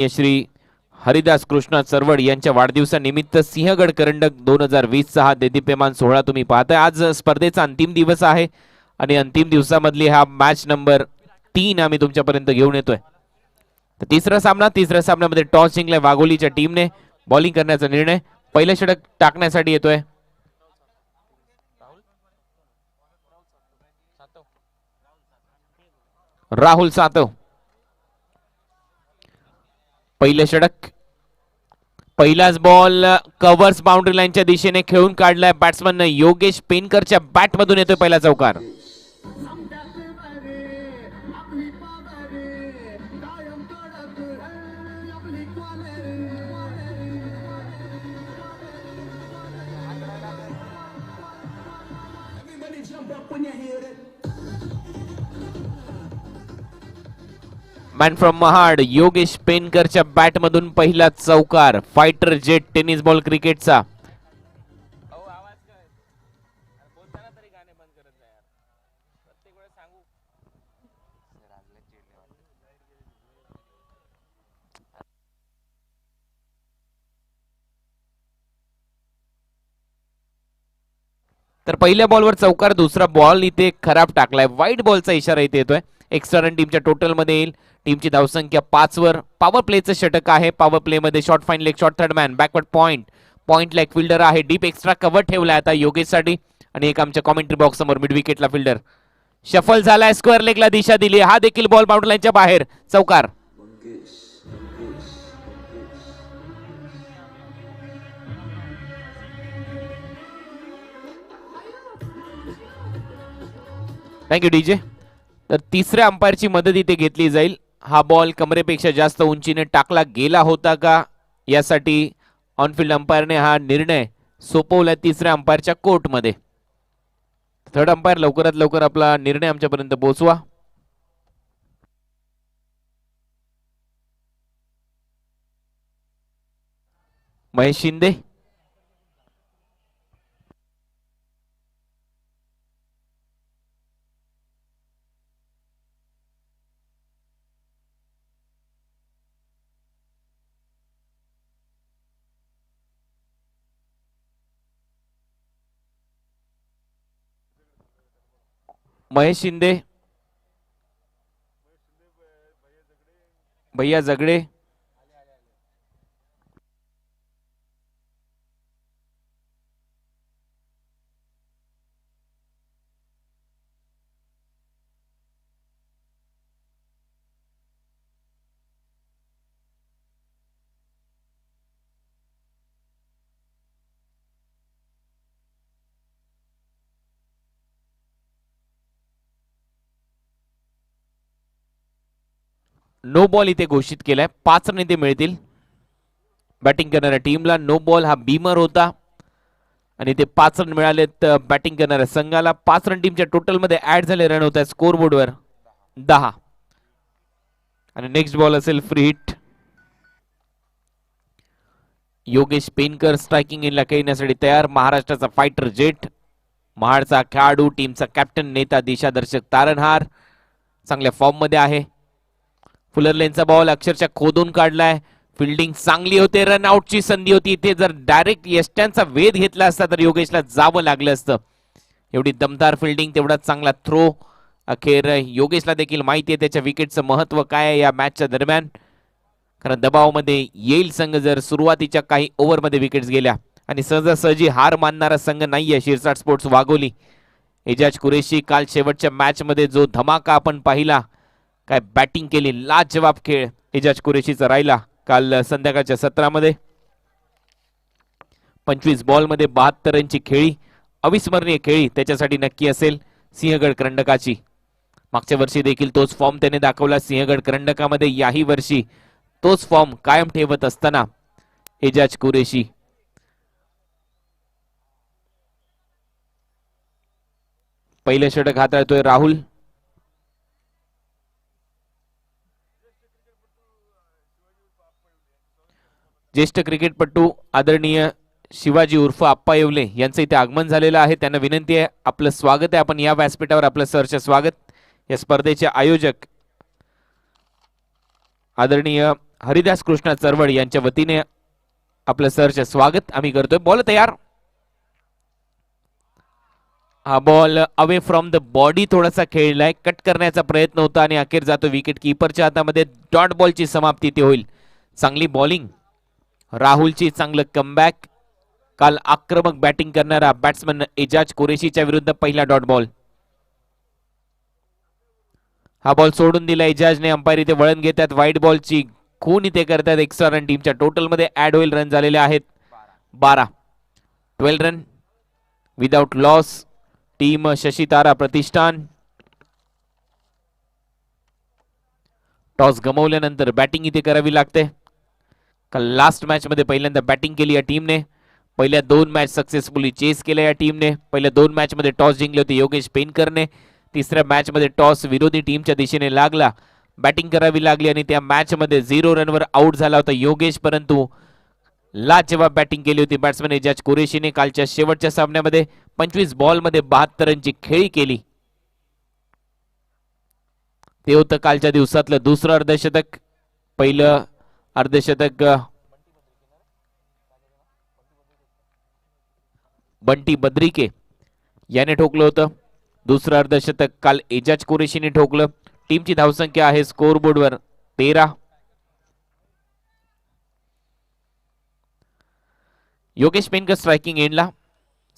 श्री हरिदास कृष्ण चरवड यांच्या वाढदिवसानिमित्त सिंहगड करंडक 2020 चा हा देदीप्यमान सोहळा तुम्ही पाहताय। आज स्पर्धेचा अंतिम दिवस आहे आणि अंतिम दिवसामधली हा मॅच नंबर 3 आम्ही तुमच्यापर्यंत घेऊन येतोय। तर तिसरा सामन्यामध्ये टॉस जिंकलाय वाघोलीच्या टीमने। बॉलिंग करण्याचा निर्णय पहिलं षटक टाकण्यासाठी येतोय राहुल सातव। पहिलं षटक, पहिलाच बॉल कव्हर्स बाउंड्री लाईनच्या दिशेने खेळून काढलाय बॅट्समन योगेश पेनकरच्या बॅट मधून येतोय पहिला चौकार। मॅन फ्रॉम महाड योगेश पेनकरच्या बॅट मधून पहिला चौकार। फायटर जेट टेनिस बॉल क्रिकेटचा। तर पहिल्या बॉलवर चौकार, दुसरा बॉल इथे खराब टाकलाय, वाईट बॉलचा इशारा इथे येतोय। एक्स्ट्रा रन टीमच्या टोटल मध्ये येईल। टीमची धावसंख्या 5 वर। पॉवर प्लेचं षटक आहे। पॉवर प्ले मध्ये short fine leg, short third man, backward point leg fielder आहे। डीप एक्स्ट्रा कव्हर ठेवलाय आता योगेशसाठी आणि एक आमच्या कॉमेंट्री बॉक्स समोर मिड विकेटला फिल्डर शफल झालाय, स्क्वेअर लेगला दिशा दिली। हा देखील बॉल बाउंड्री लाईनच्या बाहेर, चौकार। Thank you DJ. तर तिसऱ्या अंपायरची मदत इथे घेतली जाईल। हा बॉल कमरेपेक्षा जास्त उंचीने टाकला गेला होता का यासाठी ऑनफिल्ड अंपायरने हा निर्णय सोपवला तिसऱ्या अंपायरच्या कोर्टमध्ये। थर्ड अंपायर लवकरात लवकर आपला निर्णय आमच्यापर्यंत पोहोचवा। महेश शिंदे, महेश शिंदे, भैया जगडे, नो बॉल इथे घोषित केलाय। 5 रन इथे मिळतील बॅटिंग करणाऱ्या टीमला। नो बॉल हा बीमर होता आणि ते 5 रन मिळालेत बॅटिंग करणाऱ्या संघाला। 5 रन टीमच्या टोटल मध्ये ऍड झाले, रन होत आहे स्कोर बोर्डवर 10 आणि नेक्स्ट बॉल असेल फ्री हिट। योगेश पेनकर स्ट्रायकिंग इनला खेळण्यासाठी तयार। महाराष्ट्राचा फायटर जेट, महाडचा खेळाडू, टीमचा कॅप्टन, नेता, दिशादर्शक, तारणहार, चांगल्या फॉर्म मध्ये आहे। फुलर लेनचा बॉल अक्षरशः खोदून काढलाय। फिल्डिंग चांगली होते, रन आउटची संधी होती इथे। जर डायरेक्ट यष्ट्यांचा वेध घेतला असता तर योगेशला जावं लागलं असतं। एवढी दमदार फिल्डिंग, तेवढा चांगला थ्रो। अखेर योगेशला देखील माहिती आहे त्याच्या विकेटचं महत्व काय आहे या मॅचच्या दरम्यान, कारण दबावामध्ये येईल संघ जर सुरुवातीच्या काही ओव्हरमध्ये विकेट्स गेल्या। आणि सहजासहजी हार मानणारा संघ नाहीये शिरसाट स्पोर्ट्स वाघोली। एजाज कुरेशी, काल शेवटच्या मॅच मध्ये जो धमाका आपण पाहिला, काय बॅटिंग केली, लाजवाब खेळ एजाज कुरेशीचा राहिला काल संध्याकाळच्या सत्रामध्ये। 25 बॉल मध्ये 72 रनची खेळी, अविस्मरणीय खेळी त्याच्यासाठी नक्की असेल सिंहगड करंडकाची। मागच्या वर्षी देखील तोच फॉर्म त्याने दाखवला सिंहगड करंडकामध्ये। याही वर्षी तोच फॉर्म कायम ठेवत असताना एजाज कुरेशी पहिले षटक हाताळतोय राहुल। ज्येष्ठ क्रिकेटपटू आदरणीय शिवाजी उर्फ आप्पा येवले यांचं इथे आगमन झालेलं आहे। त्यांना विनंती आहे, आपलं स्वागत आहे, आपण या व्यासपीठावर आपलं सहर्ष स्वागत। या स्पर्धेचे आयोजक आदरणीय हरिदास कृष्ण चरवड यांच्या वतीने आपलं सरचे स्वागत आम्ही करतोय. बॉल तयार. हा ball away from the body थोडासा खेळलाय, कट करण्याचा प्रयत्न होता आणि अखेर जातो विकेट कीपरच्या हातामध्ये. डॉट बॉलची समाप्ती ती होईल. चांगली बॉलिंग राहुलची, चांगलं कमबॅक. काल आक्रमक बॅटिंग करणारा बॅट्समन एजाज कुरेशीच्या विरुद्ध पहिला डॉट बॉल. हा बॉल सोडून दिला एजाजने. अंपायर इथे वळण घेतात. व्हाईट बॉलची खून इथे करतात. एक्स्ट्रा रन टीमच्या टोटल मध्ये ऍड होईल. रन झालेले आहेत 12. 12 run without loss. Team Shashi Tara Pratishthan toss गमावल्यानंतर बॅटिंग इथे करावी लागते. काल लास्ट मॅच मध्ये पहिल्यांदा बॅटिंग केली या टीमने. पहिल्या 2 मॅच सक्सेसफुली चेस केल्या या टीमने. पहिल्या 2 मॅच मध्ये टॉस जिंकले होते योगेश पेनकरने. तिसऱ्या मॅच मध्ये टॉस विरोधी टीमच्या दिशेने लागला, बॅटिंग करावी लागली आणि त्या मॅच मध्ये 0 रनवर आउट झाला होता योगेश. परंतु लाजवाब बॅटिंग केली होती बॅट्समन एजाज कुरेशीने. कालच्या शेवटच्या सामन्यामध्ये 25 बॉल मध्ये 72 रनची खेळी केली. ते होतं कालच्या दिवसातलं दुसरं अर्धशतक. पहिलं अर्धशतक बंटी बद्रिके याने ठोकलं होतं. दुसरं अर्धशतक काल एजाज कुरेशीने ठोकलं. टीमची धावसंख्या आहे स्कोर बोर्डवर 13. योगेश पेनकर स्ट्रायकिंग एंडला.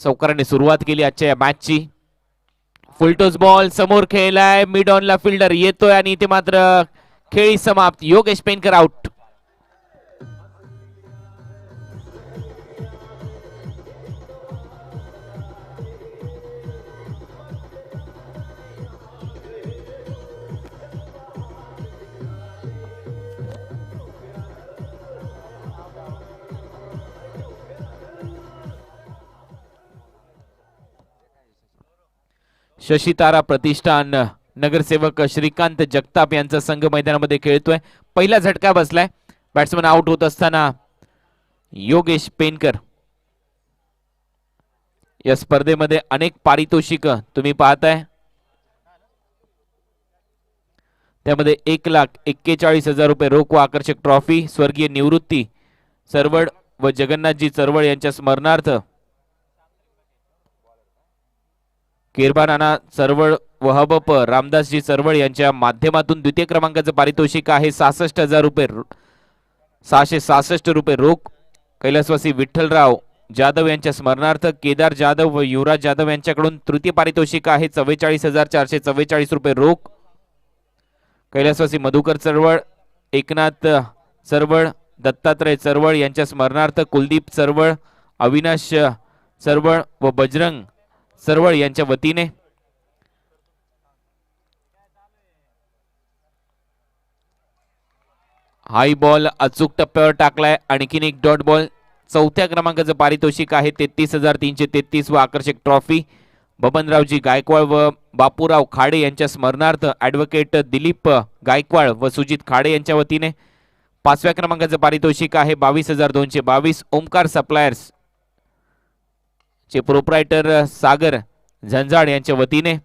चौकाराने सुरुवात केली आजच्या या मॅचची. फुलटोस बॉल समोर खेळलाय. मिड ऑनला फिल्डर येतोय आणि इथे मात्र खेळी समाप्त. योगेश पेनकर आउट. शशी तारा प्रतिष्ठान नगरसेवक श्रीकांत जगताप यांचा संघ मैदानामध्ये खेळतोय. पहिला झटका बसलाय. बॅट्समन आउट होत असताना योगेश पेनकर. या स्पर्धेमध्ये अनेक पारितोषिक तुम्ही पाहताय. त्यामध्ये 1,41,000 रुपये रोख व आकर्षक ट्रॉफी. स्वर्गीय निवृत्ती चरवड व जगन्नाथजी चरवड यांच्या स्मरणार्थ केरबा नाना चरवड व हबप रामदासजी चरवड यांच्या माध्यमातून द्वितीय क्रमांकाचं पारितोषिक आहे 66,000 रुपये. 666 रुपये रोख. कैलासवासी विठ्ठलराव जाधव यांच्या स्मरणार्थ केदार जाधव व युवराज जाधव यांच्याकडून तृतीय पारितोषिक आहे 44,444 रुपये रोख. कैलासवासी मधुकर चरवळ, एकनाथ चरवळ, दत्तात्रय चरवळ यांच्या स्मरणार्थ कुलदीप चरवळ, अविनाश चरवळ व बजरंग चरवळ यांच्या वतीने हाई बॉल अचूक टप्प्यावर टाकलाय. आणखीन एक डॉट बॉल. चौथ्या क्रमांकाचं पारितोषिक आहे 33,333 व आकर्षक ट्रॉफी. बबनरावजी गायकवाड व बापूराव खाडे यांच्या स्मरणार्थ ऍडव्होकेट दिलीप गायकवाड व सुजित खाडे यांच्या वतीने 5व्या क्रमांकाचं पारितोषिक आहे 22,222. ओमकार सप्लायर्स चे प्रोप्रायटर सागर झंझाड यांच्या वतीने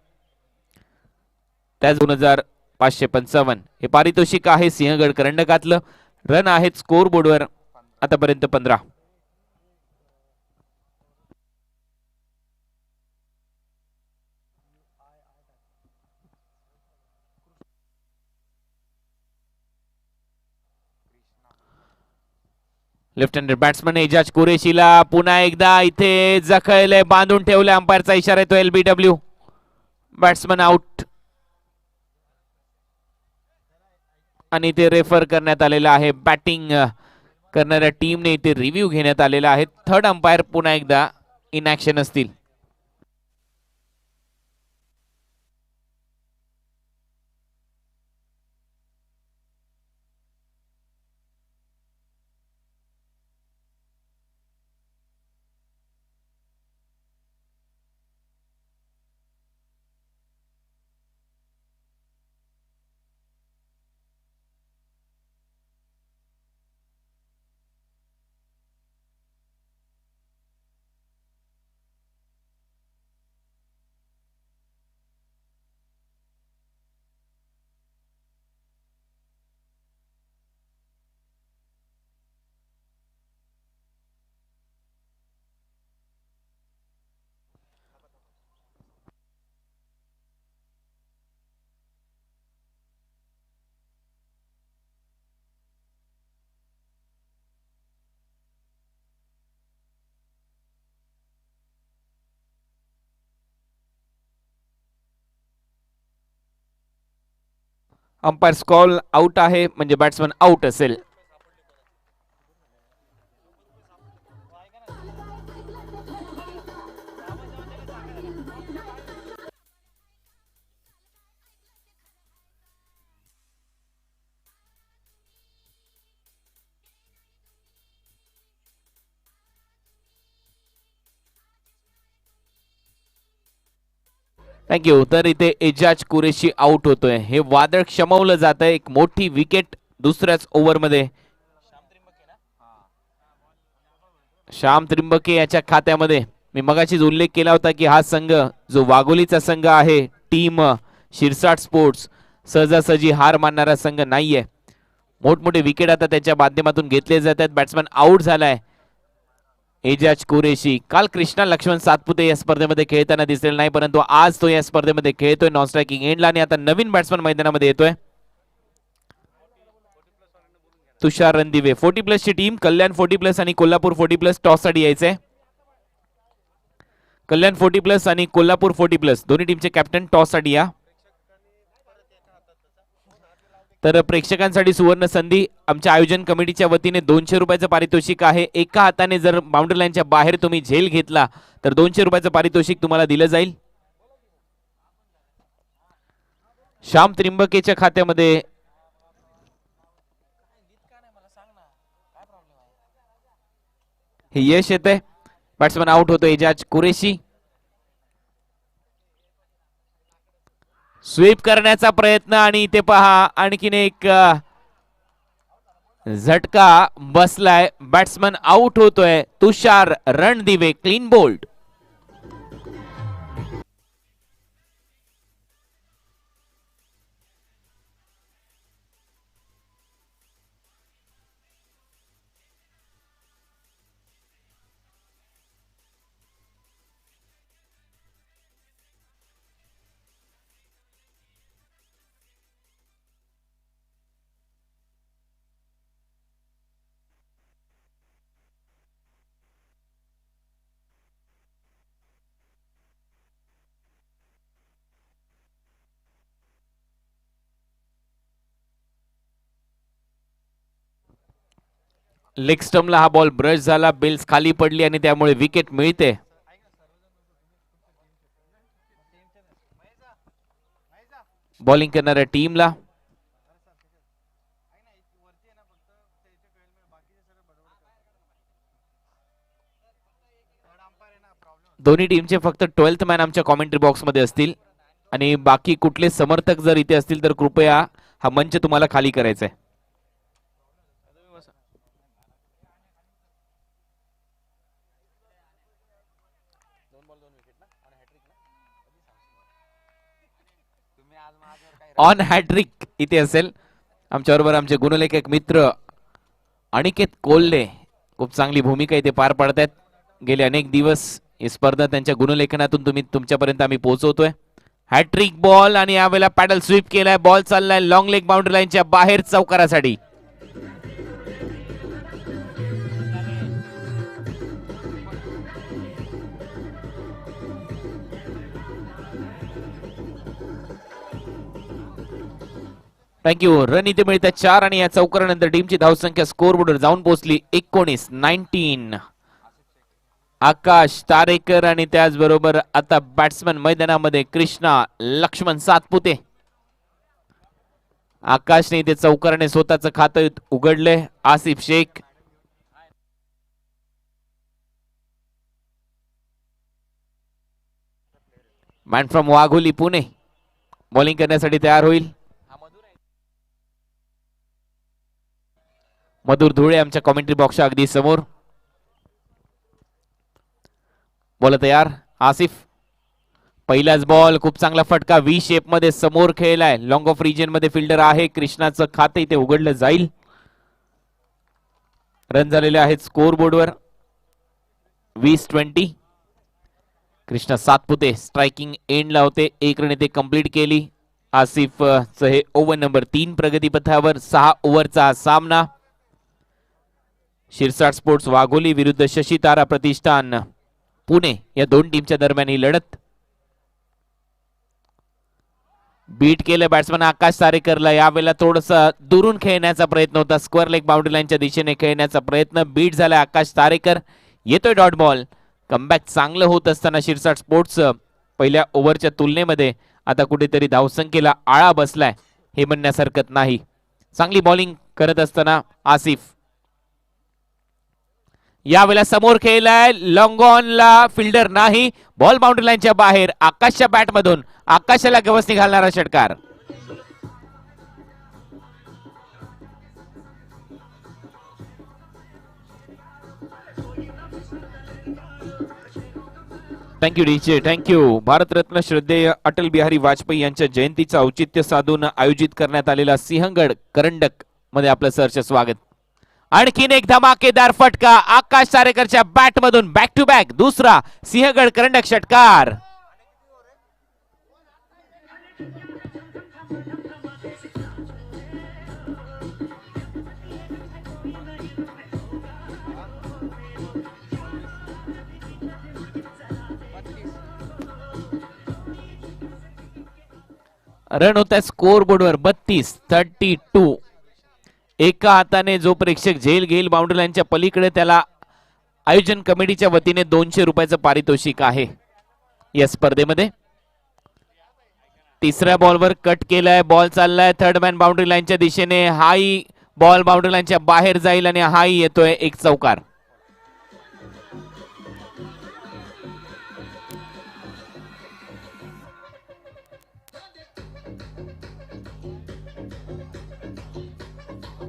त्याच 2,555 हे पारितोषिक आहे सिंहगड करंडकातलं. रन आहेत स्कोर बोर्डवर आतापर्यंत 15. लेफ्ट हँडेड बॅट्समन एजाज कुरेशीला पुन्हा एकदा इथे जखळले, बांधून ठेवले. अंपायरचा इशारा येतो LBW. बॅट्समन आउट आणि ते रेफर करण्यात आलेला आहे. बॅटिंग करणाऱ्या टीमने इथे रिव्ह्यू घेण्यात आलेला आहे. थर्ड अंपायर पुन्हा एकदा इन ऍक्शन असतील. अंपायर कॉल आउट आहे म्हणजे बॅट्समन आउट असेल. थँक्यू. तर इथे एजाज कुरेशी आउट होतोय. हे वादळ क्षमवलं जात आहे. एक मोठी विकेट दुसऱ्याच ओव्हरमध्ये श्याम त्रिंबके याच्या खात्यामध्ये. मी मगाशीच उल्लेख केला होता की हा संघ जो वाघोलीचा संघ आहे, टीम शिरसाट स्पोर्ट्स, सहजासहजी हार मानणारा संघ नाहीये. मोठमोठे विकेट आता त्याच्या माध्यमातून घेतले जातात. बॅट्समन आउट झालाय एजाज कुरेशी. काल कृष्णा लक्ष्मण सातपुते या स्पर्धेमध्ये खेळताना दिसलेला नाही, परंतु आज तो या स्पर्धेमध्ये खेळतोय नॉन स्ट्रायकिंग एंडला आणि आता नवीन बॅट्समन मैदानामध्ये येतोय तुषार रणदिवे. 40+ ची टीम, कल्याण 40+ आणि कोल्हापूर 40+ टॉस साठी यायचंय. कल्याण 40+ आणि कोल्हापूर 40+ दोन्ही टीमचे कॅप्टन टॉस साठी या. तर प्रेक्षकांसाठी सुवर्ण संधी. आमच्या आयोजन कमिटीच्या वतीने 200 रुपयाचं पारितोषिक आहे. एका हाताने जर बाउंड्री लाईनच्या बाहेर तुम्ही झेल घेतला तर 200 रुपयाचं पारितोषिक तुम्हाला दिलं जाईल. श्याम त्रिंबकेच्या खात्यामध्ये हे यश येते. बॅट्समन आउट होतो एजाज कुरेशी. स्वीप करण्याचा प्रयत्न आणि इथे पहा आणखीन एक झटका बसलाय. बॅट्समन आउट होतोय Tushar Ranadive. Clean bowled. Leg स्टम्पला हा बॉल ब्रश झाला, बेल्स खाली पडली आणि त्यामुळे विकेट मिळते. बॉलिंग करणाऱ्या टीमला दोन्ही टीमचे फक्त 12th मॅन आमच्या कॉमेंट्री बॉक्स मध्ये असतील आणि बाकी कुठले समर्थक जर इथे असतील तर कृपया हा मंच तुम्हाला खाली करायचा आहे. ऑन हॅट्रिक इथे असेल. आमच्याबरोबर आमचे गुणलेखक मित्र अनिकेत कोल्हे खूप चांगली भूमिका इथे पार पाडतायत. गेले अनेक दिवस ही स्पर्धा त्यांच्या गुणलेखनातून तुमच्यापर्यंत आम्ही पोहोचवतोय. हॅट्रिक बॉल आणि यावेळेला पॅडल स्वीप केलाय. बॉल चाललाय लॉंग लेग बाउंड्री लाईनच्या बाहेर चौकारासाठी. थँक्यू. रन इथे मिळतात 4 आणि या चौकारानंतर टीमची धावसंख्या स्कोर बोर्डवर जाऊन पोहोचली 19. आकाश तारेकर आणि त्याचबरोबर आता बॅट्समन मैदानामध्ये कृष्णा लक्ष्मण सातपुते. आकाशने इथे चौकाराने स्वतःचं खातं उघडले. Asif Shaikh man from Wagholi Pune bowling करण्यासाठी तयार होईल. मधुर धुळे आमच्या कॉमेंट्री बॉक्सच्या अगदी समोर. बॉल तयार. आसिफ पहिलाच बॉल खूप चांगला फटका व्ही शेप मध्ये समोर खेळलाय. लॉंग ऑफ रिजन मध्ये फिल्डर आहे. कृष्णाचं खाते इथे उघडलं जाईल. रन झालेले आहेत स्कोर बोर्डवर 20-20. कृष्णा सातपुते स्ट्रायकिंग एंडला होते. 1 रन इथे कंप्लीट केली. आसिफ हे ओव्हर नंबर 3 प्रगतीपथावर. 6 ओव्हरचा सामना. शिरसाट स्पोर्ट्स वाघोली विरुद्ध शशी तारा प्रतिष्ठान पुणे या दोन टीमच्या दरम्यान ही लढत. बीट केलं बॅट्समन आकाश तारेकरला. यावेळेला थोडस दुरून खेळण्याचा प्रयत्न होता, स्क्वेअर लेग बाउंड्री लाईनच्या दिशेने खेळण्याचा प्रयत्न. बीट झाला आकाश तारेकर. येतोय डॉट बॉल. कमबॅक चांगलं होत असताना शिरसाट स्पोर्ट्स पहिल्या ओव्हरच्या तुलनेमध्ये आता कुठेतरी धावसंख्येला आळा बसलाय हे म्हणण्यास हरकत नाही. चांगली बॉलिंग करत असताना आसिफ. यावेळेला समोर खेळलाय लॉंग ऑनला, फिल्डर नाही. बॉल बाउंड्री लाईनच्या बाहेर. आकाशच्या बॅटमधून आकाशाला गवसणी घालणारा षटकार. Thank you DJ, thank you. भारतरत्न श्रद्धेय अटल बिहारी वाजपेयी यांच्या जयंतीचं औचित्य साधून आयोजित करण्यात आलेला सिंहगड करंडक मध्ये आपलं सहर्ष स्वागत. आणखीन एक धमाकेदार फटका आकाश तारेकरच्या बॅट मधून. बॅक टू बॅक दुसरा सिंहगड करंडक षटकार. रन होत आहे स्कोर बोर्डवर 32. एका हाताने जो प्रेक्षक झेल घेईल बाउंड्री लाईनच्या पलीकडे त्याला आयोजन कमिटीच्या वतीने 200 रुपयाचं पारितोषिक आहे या स्पर्धेमध्ये. तिसऱ्या बॉलवर कट केलाय. बॉल चाललाय थर्ड मॅन बाउंड्री लाईनच्या दिशेने. हाई बॉल बाउंड्री लाईनच्या बाहेर जाईल आणि हाई येतोय एक चौकार.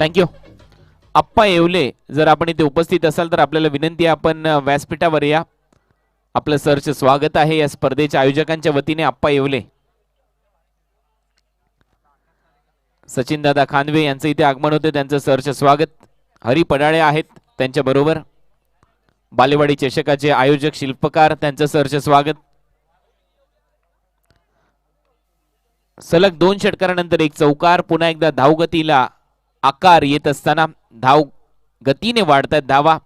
थँक्यू. अप्पा येवले, जर आपण इथे उपस्थित असाल तर आपल्याला विनंती आहे आपण व्यासपीठावर या. आपलं सरचे स्वागत आहे या स्पर्धेच्या आयोजकांच्या वतीने. अप्पा येवले, सचिन दादा खानवे यांचं इथे आगमन होते, त्यांचं सरचे स्वागत. हरी पडाळे आहेत त्यांच्या बरोबर. बालेवाडी चषकाचे आयोजक शिल्पकार, त्यांचं सरचे स्वागत. सलग 2 षटकारानंतर एक चौकार. पुन्हा एकदा धावगतीला आकार येत असताना धाव गतीने वाढतात धावा.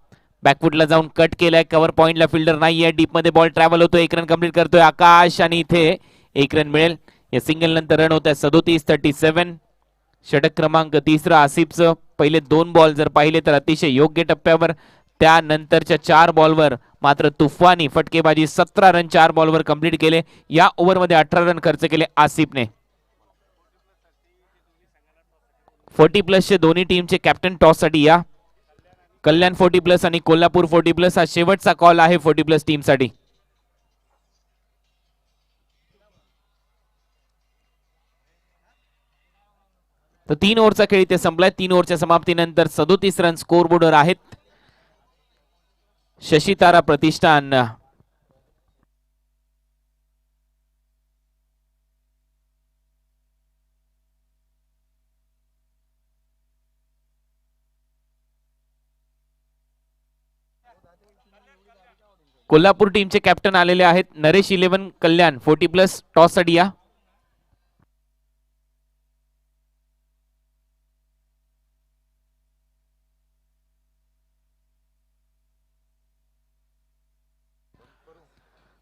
बॅकफुटला जाऊन कट केलाय. कव्हर पॉइंटला फिल्डर नाहीये. डीप मध्ये बॉल ट्रॅव्हल होतो. 1 रन कंप्लीट करतोय आकाश आणि इथे 1 रन मिळेल. या सिंगल नंतर रन होत आहे 37. षटक क्रमांक 3 आसिफचं. पहिले 2 बॉल जर पाहिले तर अतिशय योग्य टप्प्यावर. त्यानंतरच्या 4 बॉलवर मात्र तुफानी फटकेबाजी. 17 रन 4 बॉलवर कंप्लीट केले. या ओव्हरमध्ये 18 रन खर्च केले आसिफने. 40+ चे दोन्ही टीमचे कॅप्टन टॉस साठी या. कल्याण 40+ आणि कोल्हापूर 40+ हा शेवटचा कॉल आहे 40+ टीम साठी. तर 3 ओव्हरचा खेळ इथे संपलाय. 3 ओव्हरच्या समाप्तीनंतर 37 रन स्कोर बोर्डवर आहेत. शशितारा प्रतिष्ठान कोल्हापूर टीमचे कॅप्टन आलेले आहेत. नरेश 11 कल्याण 40+ टॉस साठी या.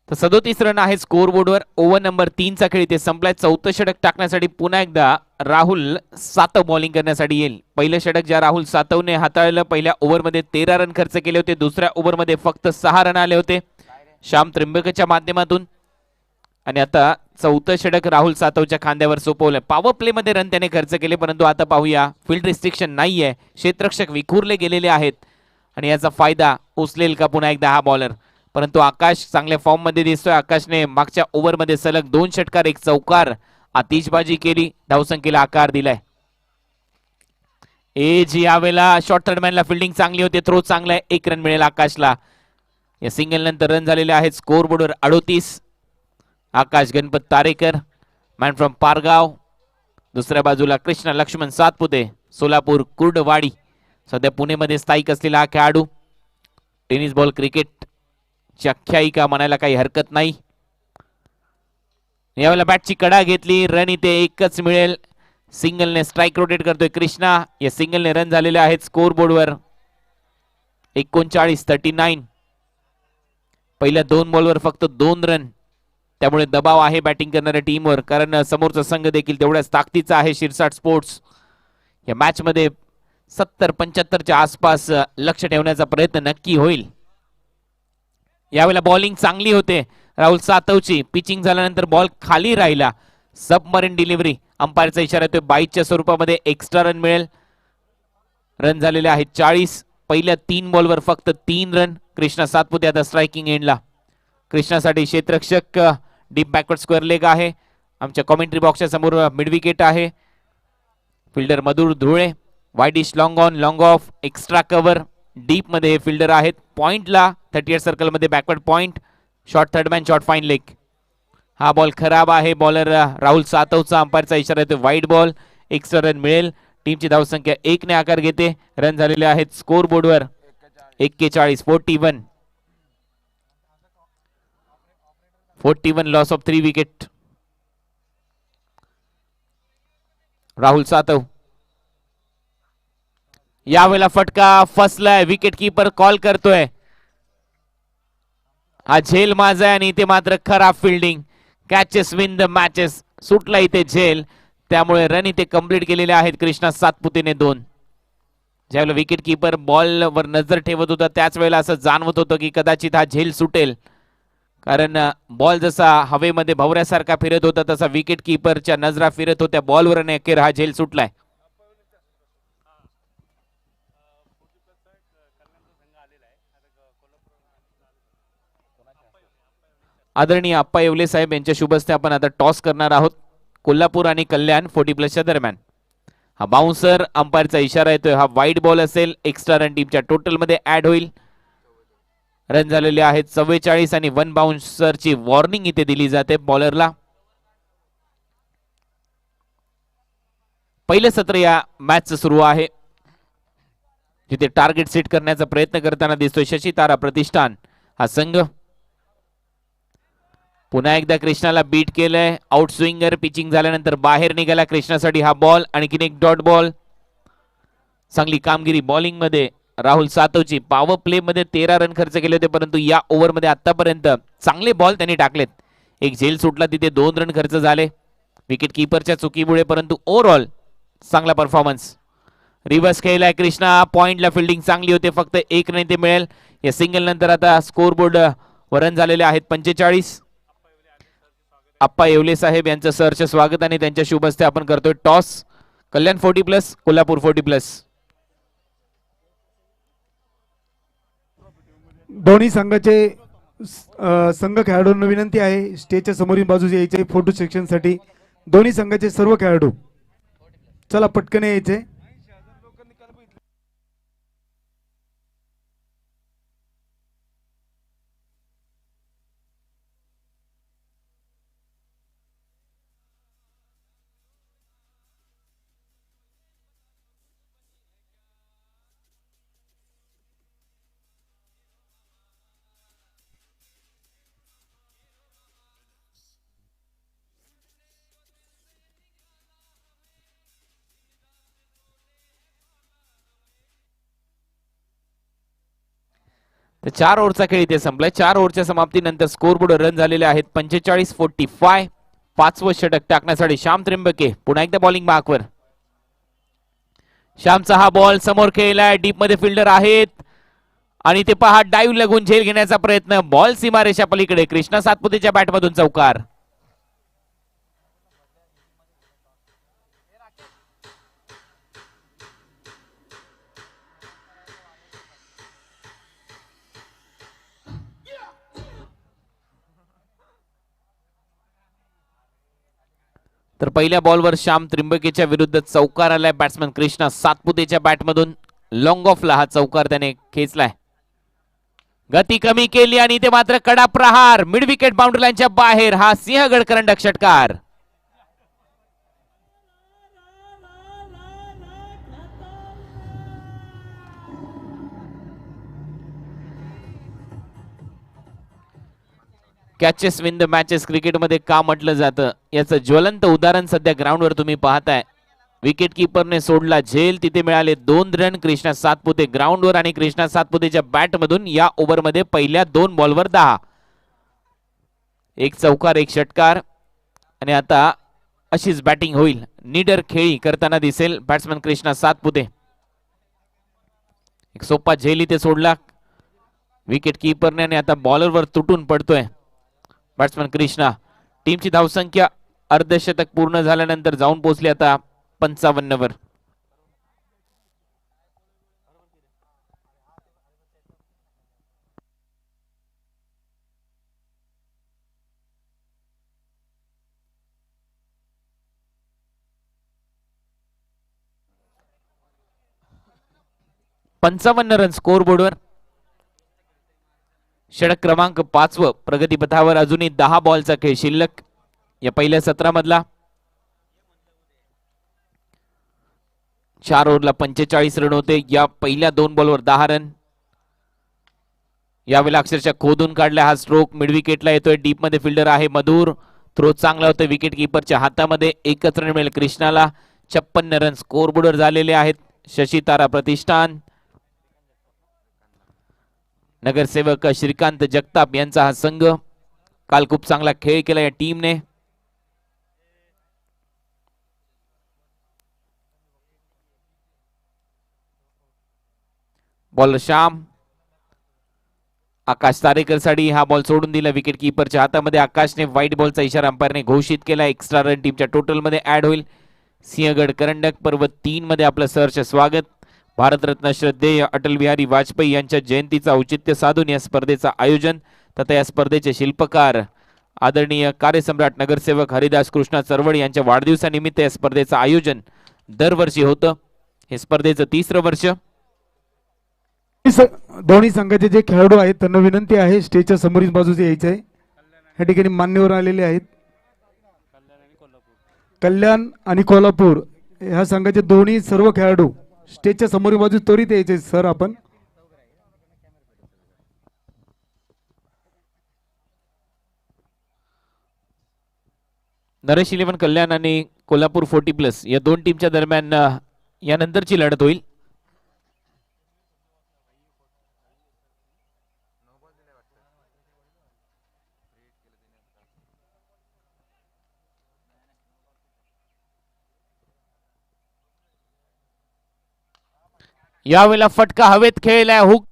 तर 37 रन आहे स्कोर बोर्डवर. ओव्हर नंबर 3 चा खेळ इथे संपलाय. 4थं षटक टाकण्यासाठी पुन्हा एकदा राहुल सातव बॉलिंग करण्यासाठी येईल. पहिलं षटक ज्या राहुल सातवने हाताळलं. पहिल्या ओव्हरमध्ये 13 रन खर्च केले होते. दुसऱ्या ओव्हरमध्ये फक्त 6 रन आले होते श्याम त्रिंबकच्या माध्यमातून. आणि आता 4थं षटक राहुल सातवच्या खांद्यावर सोपवलं. पॉवर प्ले मध्ये रन त्याने खर्च केले, परंतु आता पाहूया फील्ड रिस्ट्रिक्शन नाहीये. क्षेत्ररक्षक विखुरले गेलेले आहेत आणि याचा फायदा उचलेल का पुन्हा एकदा हा बॉलर. परंतु आकाश चांगल्या फॉर्म मध्ये दिसतोय. आकाशने मागच्या ओव्हरमध्ये सलग 2 षटकार 1 चौकार आतिषबाजी केली. धावसंख्येला आकार दिलाय. एज यावेळेला शॉर्ट थर्डमॅनला फिल्डिंग चांगली होती. थ्रो चांगला आहे. 1 रन मिळेल आकाशला. या सिंगल नंतर रन झालेले आहेत स्कोर बोर्डवर 38. आकाश गणपत तारेकर मॅन फ्रॉम पारगाव. दुसऱ्या बाजूला कृष्ण लक्ष्मण सातपुते सोलापूर कुर्डवाडी. सध्या पुणेमध्ये स्थायिक असलेला हा खेळाडू. टेनिस बॉल क्रिकेट ची आख्यायिका म्हणायला काही हरकत नाही. यावेळेला बॅटची कडा घेतली. रन इथे 1च मिळेल. सिंगलने स्ट्राइक रोटेट करतोय कृष्णा. या सिंगलने रन झालेले आहेत स्कोर बोर्डवर 39. पहिल्या 2 बॉलवर फक्त 2 रन. त्यामुळे दबाव आहे बॅटिंग करणाऱ्या टीमवर, कारण समोरचा संघ देखील तेवढ्याच ताकदीचा आहे शिरसाट स्पोर्ट्स. या मॅच मध्ये 70-75च्या आसपास लक्ष ठेवण्याचा प्रयत्न नक्की होईल. यावेळेला बॉलिंग चांगली होते राहुल सातवची. पिचिंग झाल्यानंतर बॉल खाली राहिला. Submarine delivery. अंपायरचा इशारा येतोय बाईटच्या स्वरूपामध्ये. एक्स्ट्रा रन मिळेल. रन झालेले आहेत 40. पहिल्या 3 बॉलवर फक्त 3 रन. कृष्णा सातपुते आता स्ट्रायकिंग एंडला. कृष्णासाठी क्षेत्ररक्षक डीप बॅकवर्ड स्क्वेअर लेग आहे. आमच्या कॉमेंट्री बॉक्सच्या समोर मिड विकेट आहे. Fielder Madhur Dhule. Widish long on long of. Extra cover. Deep मध्ये फिल्डर आहेत. पॉइंटला 38 सर्कल मध्ये backward point. Short third man short fine leg. हा बॉल खराब आहे. बॉलर राहुल सातवचा. अंपायरचा इशारा येतो वाईड बॉल. एक्स्ट्रा रन मिळेल. टीमची धावसंख्या 1 ने आकार घेते. रन झालेले आहेत स्कोर बोर्डवर 41. 41 loss of 3 wicket. Rahul Satav. यावेळेला फटका फसलाय. विकेट कीपर कॉल करतोय. हा झेल माझा आहे आणि इथे मात्र खराब fielding. Catches win the matches. सुटला इथे झेल. त्यामुळे रन इथे कंप्लीट केलेले आहेत कृष्णा सातपुतेने 2. ज्यावेळेला विकेट कीपर बॉल वर नजर ठेवत होता त्याच वेळेला असं जाणवत होतं की कदाचित हा झेल सुटेल, कारण बॉल जसा हवेमध्ये भवऱ्यासारखा फिरत होता तसा विकेट कीपरच्या नजरा फिरत होत्या बॉलवर आणि अखेर हा झेल सुटलाय. आदरणीय अप्पा येवले साहेब यांच्या शुभ हस्ते आपण आता टॉस करणार आहोत. कोल्हापूर आणि कल्याण 40+ दरम्यान. हा बाउन्सर. अंपायरचा इशारा येतोय. हा वाईड बॉल असेल. एक्स्ट्रा रन टीमच्या टोटल मध्ये ऍड होईल. रन झालेले आहेत 44 आणि 1 बाउन्सरची वॉर्निंग इथे दिली जाते बॉलरला. पहिले सत्र या मॅच सुरू आहे, जिथे टार्गेट सेट करण्याचा प्रयत्न करताना दिसतोय शशी तारा प्रतिष्ठान हा संघ. पुन्हा एकदा कृष्णाला बीट केलंय. Out swinger. पिचिंग झाल्यानंतर बाहेर निघाला. कृष्णासाठी हा बॉल. आणखीन एक डॉट बॉल. चांगली कामगिरी बॉलिंग मध्ये राहुल सातवची. पॉवर प्ले मध्ये 13 रन खर्च केले होते, परंतु या ओव्हर मध्ये आतापर्यंत चांगले बॉल त्यांनी टाकलेत. एक झेल सुटला तिथे 2 रन खर्च झाले विकेट कीपरच्या चुकीमुळे, परंतु ओव्हरऑल चांगला परफॉर्मन्स. रिव्हर्स खेळलाय कृष्णा. पॉइंटला फिल्डिंग चांगली होते. फक्त 1 रन ते मिळेल. या सिंगल नंतर आता स्कोर बोर्ड वर रन झालेले आहेत 45. अप्पा येवले साहेब यांचं सरचे स्वागत आणि त्यांच्या शुभ हस्ते आपण करतोय टॉस. कल्याण 40+, कोल्हापूर 40+. दोन्ही संघाचे संघ खेळाडूंना विनंती आहे स्टेजच्या समोरील बाजूस यायचे फोटो सेक्शन साठी. दोन्ही संघाचे सर्व खेळाडू चला पटकन यायचे. तर 4 ओव्हरचा खेळ इथे संपलाय. 4 ओव्हरच्या समाप्तीनंतर स्कोर बोर्ड रन झालेले आहेत 45-45. 5वं षटक टाकण्यासाठी श्याम त्र्यंबके पुन्हा एकदा बॉलिंग मार्कवर. श्यामचा हा बॉल समोर खेळलाय. डीप मध्ये फिल्डर आहेत आणि ते पहा डाईव्ह लागून झेल घेण्याचा प्रयत्न. बॉल सीमारेषा पलीकडे. कृष्णा सातपुतेच्या बॅटमधून चौकार. तर पहिल्या बॉलवर श्याम त्रिंबकेच्या विरुद्ध चौकार आलाय बॅट्समन कृष्णा सातपुतेच्या बॅटमधून. लॉंग ऑफला हा चौकार त्याने खेचलाय. गती कमी केली आणि इथे मात्र कडा प्रहार. मिड विकेट बाउंड्री लाईनच्या बाहेर हा सिंहगड करंडक षटकार. कॅचेस विन द मॅचेस क्रिकेटमध्ये का म्हटलं जातं याचं ज्वलंत उदाहरण सध्या ग्राउंडवर तुम्ही पाहताय. विकेट कीपरने सोडला झेल. तिथे मिळाले 2 रन कृष्णा सातपुते ग्राउंडवर आणि कृष्णा सातपुतेच्या बॅटमधून या ओव्हरमध्ये पहिल्या 2 बॉलवर 10. एक चौकार एक षटकार आणि आता अशीच बॅटिंग होईल. निडर खेळी करताना दिसेल बॅट्समन कृष्णा सातपुते. एक सोपा झेल इथे सोडला विकेट कीपरने आणि आता बॉलरवर तुटून पडतोय बॅट्समन कृष्णा. टीमची धावसंख्या अर्धशतक पूर्ण झाल्यानंतर जाऊन पोहोचली आता 55 वर. पंचावन्न रन स्कोर बोर्डवर. षटक क्रमांक 5 प्रगतीपथावर. अजूनही 10 बॉलचा खेळ शिल्लक या पहिल्या सत्रामधला. 4 ओव्हरला 45 रन होते. या पहिल्या 2 बॉलवर 10 रन. यावेळेला अक्षरशः खोदून काढला हा स्ट्रोक. मिड विकेटला येतोय. डीप मध्ये फिल्डर आहे मधुर. थ्रो चांगला होतोय विकेट कीपरच्या हातामध्ये. एकच रन मिळेल कृष्णाला. 56 रन स्कोर बोर्डवर झालेले आहेत. शशी तारा प्रतिष्ठान नगरसेवक श्रीकांत जगताप यांचा हा संघ. काल खूप चांगला खेळ केला या टीमने. बॉलर श्याम. आकाश तारेकर साठी हा बॉल सोडून दिला विकेट कीपरच्या हातामध्ये. आकाशने व्हाईट बॉलचा इशारा अंपायरने घोषित केला. एक्स्ट्रा रन टीमच्या टोटल मध्ये ऍड होईल. सिंहगड करंडक पर्व 3 मध्ये आपलं सहर्ष स्वागत. भारतरत्न श्रद्धेय अटल बिहारी वाजपेयी यांच्या जयंतीचा औचित्य साधून या स्पर्धेचं आयोजन तथा या स्पर्धेचे शिल्पकार आदरणीय कार्यसम्राट नगरसेवक हरिदास कृष्णा चरवड यांच्या वाढदिवसानिमित्त या स्पर्धेचं आयोजन दरवर्षी होतं. हे स्पर्धेचं 3रं वर्ष. दोन्ही संघाचे जे खेळाडू आहेत त्यांना विनंती आहे स्टेजच्या समोरील बाजूचे यायचे आहे. या ठिकाणी मान्यवर आलेले आहेत. कल्याण आणि कोल्हापूर ह्या संघाचे दोन्ही सर्व खेळाडू स्टेजच्या समोरील बाजू त्वरित यायचे सर. आपण नरेश 11 कल्याण आणि कोल्हापूर 40+ या दोन टीमच्या दरम्यान यानंतरची लढत होईल. यावेळेला फटका हवेत खेळलाय. हुक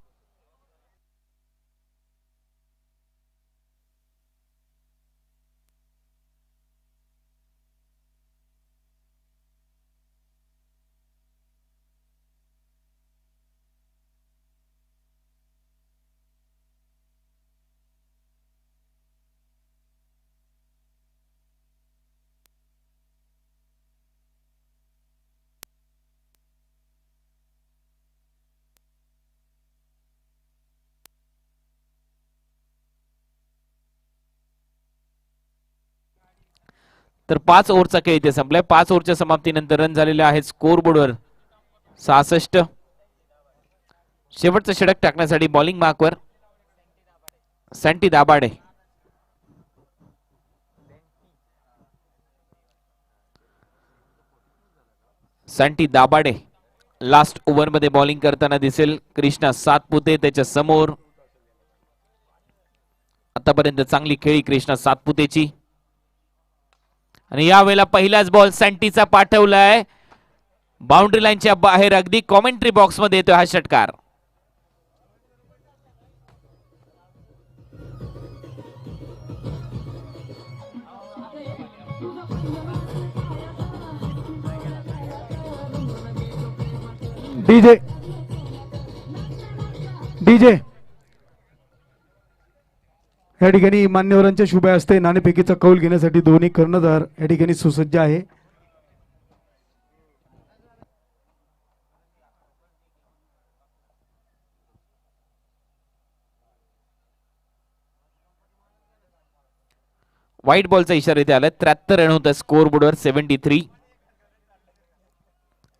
तर 5 ओव्हरचा खेळ इथे संपलाय. 5 ओव्हरच्या समाप्तीनंतर रन झालेले आहेत स्कोर बोर्डवर 66. शेवटचं षटक टाकण्यासाठी बॉलिंग मार्कवर सँटी दाभाडे. सँटी दाभाडे लास्ट ओव्हर मध्ये बॉलिंग करताना दिसेल. कृष्णा सातपुते त्याच्या समोर. आतापर्यंत चांगली खेळी कृष्णा सातपुतेची. आणि यावेळेला पहिलाच बॉल सँटीचा पाठवलाय बाउंड्री लाईनच्या बाहेर. अगदी कॉमेंट्री बॉक्स मध्ये येतोय हा षटकार. डीजे डीजे या ठिकाणी मान्यवरांच्या शुभ हस्ते नाणेफेकीचा कौल घेण्यासाठी दोन्ही कर्णधार या ठिकाणी सुसज्ज आहे. व्हाईट बॉलचा इशारा इथे आला. 73 रन होता स्कोर बोर्डवर 73.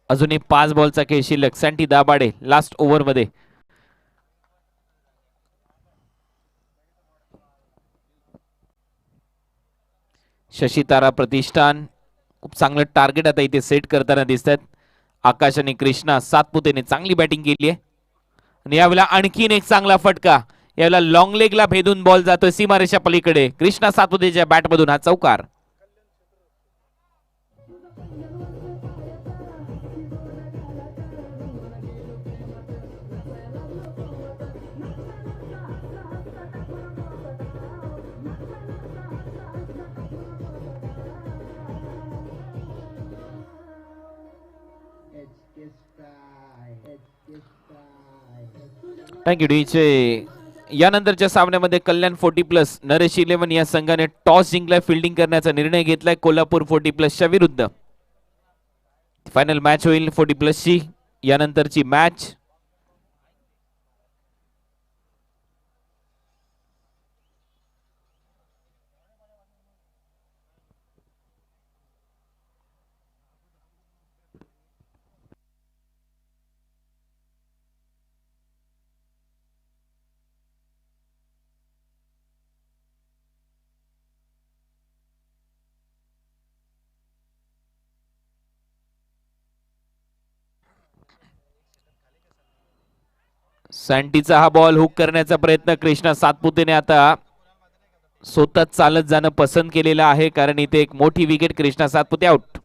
अजूनही 5 बॉलचा खेळ शिल्लक. सँटी दाभाडे लास्ट ओव्हर मध्ये. शशी तारा प्रतिष्ठान खूप चांगलं टार्गेट आता इथे सेट करताना दिसतात. आकाश आणि कृष्णा सातपुतेने चांगली बॅटिंग केली आहे. आणि यावेळेला आणखीन एक चांगला फटका. याला लॉंग लेगला भेदून बॉल जातोय सीमारेषा पलीकडे. कृष्णा सातपुतेच्या बॅटमधून हा चौकार. थँक्यू डीचे. यानंतरच्या सामन्यामध्ये कल्याण 40+ नरेश 11 या संघाने टॉस जिंकलाय. फिल्डिंग करण्याचा निर्णय घेतलाय कोल्हापूर 40+च्या विरुद्ध. फायनल मॅच होईल 40+ची यानंतरची मॅच. सँटीचा हा बॉल हुक करण्याचा प्रयत्न कृष्णा सातपुतेने आता स्वतः चालत जाणं पसंत केलेलं आहे, कारण इथे एक मोठी विकेट. कृष्णा सातपुते आउट.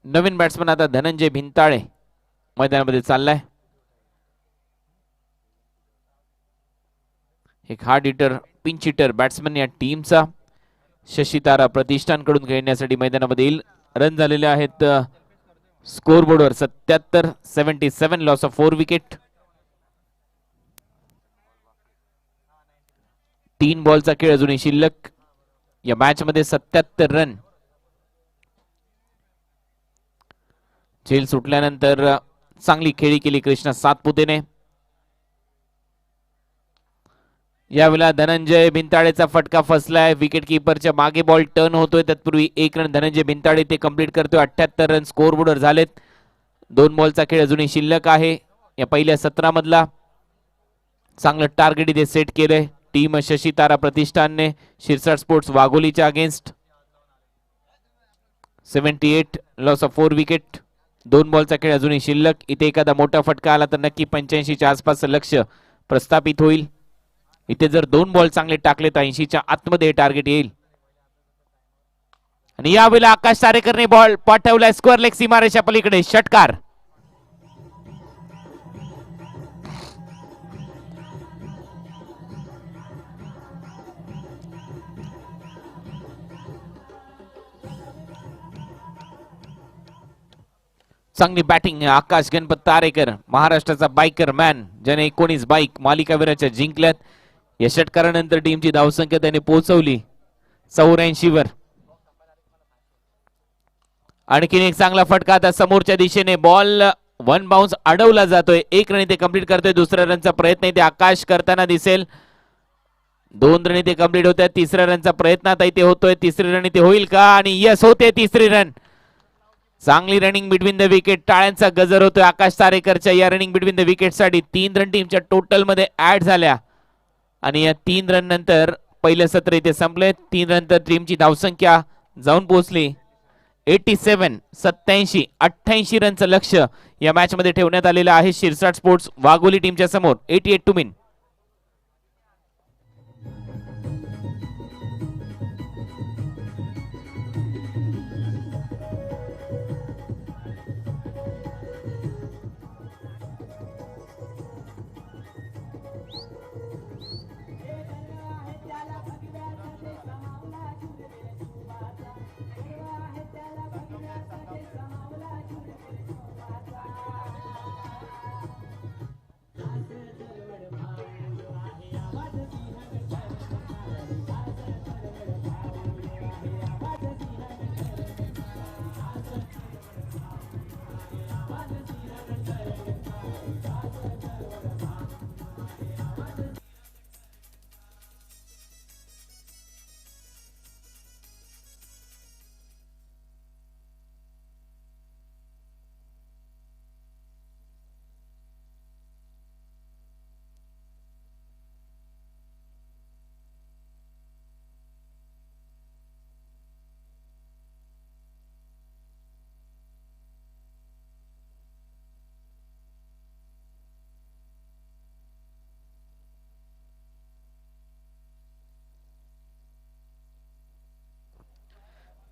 नवीन बॅट्समन आता धनंजय भिंताळे मैदानामध्ये चाललाय. एक hard hitter pinch hitter batsman या टीमचा. शशीतारा प्रतिष्ठानकडून खेळण्यासाठी मैदानामध्ये येईल. रन झालेले आहेत स्कोर बोर्डवर 77 लॉस ऑफ 4 विकेट. 3 बॉलचा खेळ अजूनही शिल्लक. या मॅच मध्ये 77 रन. झेल सुटल्यानंतर चांगली खेळी केली कृष्णा सातपुतेने. यावेळेला धनंजय भिंताळेचा फटका फसलाय. विकेट किपरच्या मागे बॉल टर्न होतोय. तत्पूर्वी 1 रन धनंजय भिंताळे ते कंप्लीट करतोय. 78 रन स्कोर बोर्डवर झालेत. 2 बॉलचा खेळ अजूनही शिल्लक आहे. या पहिल्या सत्रामधला चांगलं टार्गेट इथे सेट केलंय टीम शशीतारा प्रतिष्ठानने शिरसाट स्पोर्ट्स वाघोलीच्या अगेन्स्ट. 78 loss of 4 wicket. 2 बॉलचा खेळ अजूनही शिल्लक. इथे एखादा मोठा फटका आला तर नक्की 85च्या आसपास लक्ष प्रस्थापित होईल. इथे जर 2 बॉल चांगले टाकले तर 80च्या आतमध्ये टार्गेट येईल. आणि यावेळेला आकाश तारेकरने बॉल पाठवलाय स्क्वेअर लेग सीमारेषा पलीकडे. षटकार. चांगली बॅटिंग आकाश गणपत तारेकर, महाराष्ट्राचा बायकर मॅन, ज्याने 19 बाईक मालिकावीराच्या जिंकल्यात. या षटकारानंतर टीमची धावसंख्या त्याने पोहोचवली 84 वर. आणखीन एक चांगला फटका आता समोरच्या दिशेने. बॉल 1 बाउन्स अडवला जातोय. 1 रन इथे कंप्लीट करतोय. दुसऱ्या रनचा प्रयत्न इथे आकाश करताना दिसेल. 2 रन इथे कंप्लीट होत आहेत. 3ऱ्या रनचा प्रयत्न आता इथे होतोय. 3री रन इथे होईल का? आणि यस होते 3री रन. चांगली रनिंग बिटवीन द विकेट. टाळ्यांचा गजर होतोय आकाश तारेकरच्या या रनिंग बिटवीन द विकेट साठी. 3 रन टीमच्या टोटल मध्ये ऍड झाल्या आणि या 3 रन नंतर पहिलं सत्र इथे संपले. 3 रन नंतर टीमची धावसंख्या जाऊन पोहोचली 87. 88 रनचं लक्ष या मॅच मध्ये ठेवण्यात आलेलं आहे शिरसाट स्पोर्ट्स वाघोली टीमच्या समोर. 88 टू विन.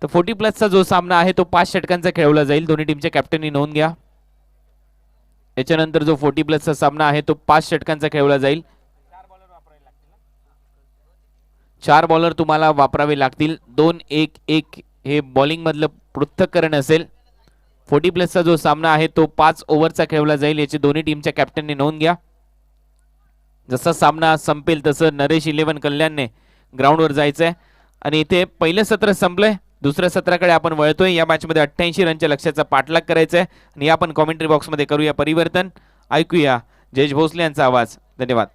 तर 40 प्लसचा जो सामना आहे तो 5 षटकांचा खेळवला जाईल. दोन्ही टीमच्या कॅप्टननी नोंद घ्या. याच्यानंतर जो 40 प्लसचा सामना आहे तो 5 षटकांचा खेळवला जाईल. 4 बॉलर तुम्हाला वापरावे लागतील. 2-1-1 हे बॉलिंग मधलं पृथक्करण असेल. 40 प्लसचा जो सामना आहे तो 5 ओव्हरचा खेळवला जाईल. याची दोन्ही टीमच्या कॅप्टननी नोंद घ्या. जसा सामना संपेल तसं नरेश 11 कल्याणने ग्राउंडवर जायचंय. आणि इथे पहिलं सत्र संपलंय. दुसऱ्या सत्राकडे आपण वळतोय. या मॅच मध्ये 88 रनच्या लक्ष्याचा पाठलाग करायचा आहे. आणि आपण कॉमेंट्री बॉक्स मध्ये करूया परिवर्तन. ऐकूया जयेश भोसले यांचा आवाज. धन्यवाद.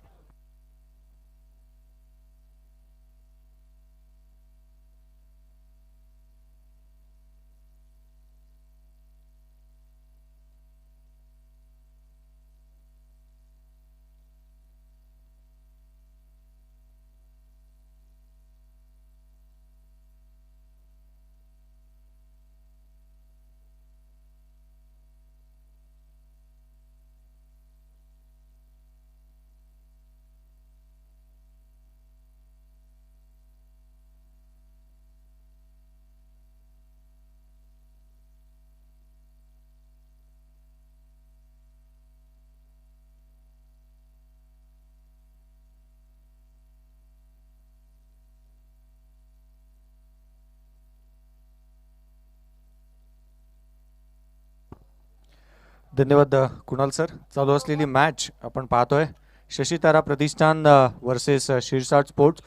धन्यवाद कुणाल सर. चालू असलेली मॅच आपण पाहतोय. शशितारा प्रतिष्ठान वर्सेस शिरसाट स्पोर्ट्स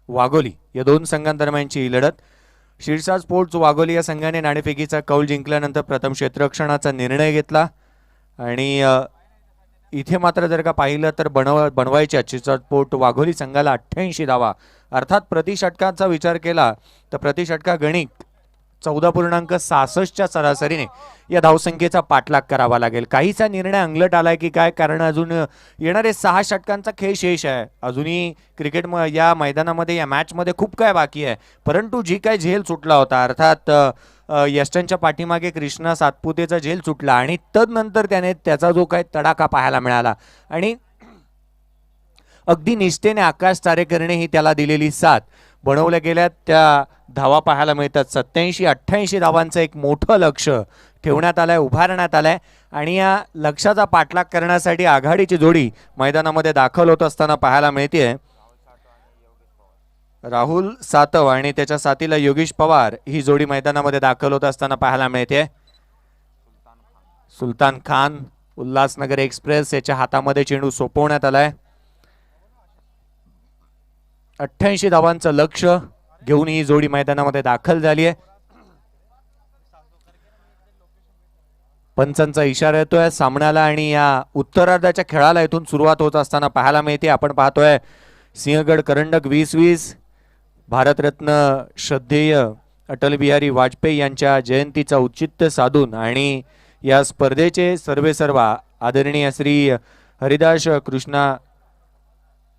वाघोली या दोन संघांदरम्यानची ही लढत. शिरसाट स्पोर्ट्स वाघोली या संघाने नाणेफेकीचा कौल जिंकल्यानंतर प्रथम क्षेत्ररक्षणाचा निर्णय घेतला. आणि इथे मात्र जर का पाहिलं तर बनवायच्या शिरसाट स्पोर्ट वाघोली संघाला 88 धावा, अर्थात प्रति षटकाचा विचार केला तर प्रति षटका गणित 14.66च्या सरासरीने या धावसंख्येचा पाठलाग करावा लागेल. काहीचा निर्णय अंगलट आलाय की काय, कारण अजून येणारे 6 षटकांचा खेळ शेष आहे. अजूनही क्रिकेट या मैदानामध्ये या मॅचमध्ये खूप काय बाकी आहे. परंतु जी काय झेल सुटला होता, अर्थात यस्टनच्या पाठीमागे कृष्णा सातपुतेचा झेल सुटला आणि तदनंतर त्याने त्याचा जो काय तडाखा पाहायला मिळाला आणि अगदी निष्ठेने आकाश तारेकरने ही त्याला दिलेली साथ बनवल्या गेल्या त्या धावा पाहायला मिळतात. 87-88 धावांचं एक मोठं लक्ष ठेवण्यात आलंय, उभारण्यात आलंय. आणि या लक्ष्याचा पाठलाग करण्यासाठी आघाडीची जोडी मैदानामध्ये दाखल होत असताना पाहायला मिळते. राहुल सातव आणि त्याच्या साथीला योगेश पवार ही जोडी मैदानामध्ये दाखल होत असताना पाहायला मिळते. सुलतान खान, उल्हासनगर एक्सप्रेस याच्या हातामध्ये चेंडू सोपवण्यात आलाय. 88 धावांचं लक्ष घेऊन ही जोडी मैदानामध्ये दाखल झाली आहे. पंचांचा इशारा येतोय सामन्याला आणि या उत्तरार्धाच्या खेळाला इथून सुरुवात होत असताना पाहायला मिळते. आपण पाहतोय सिंहगड करंडक 2020 भारतरत्न श्रद्धेय अटल बिहारी वाजपेयी यांच्या जयंतीचा औचित्य साधून आणि या स्पर्धेचे सर्वेसर्वा आदरणीय श्री हरिदास कृष्णा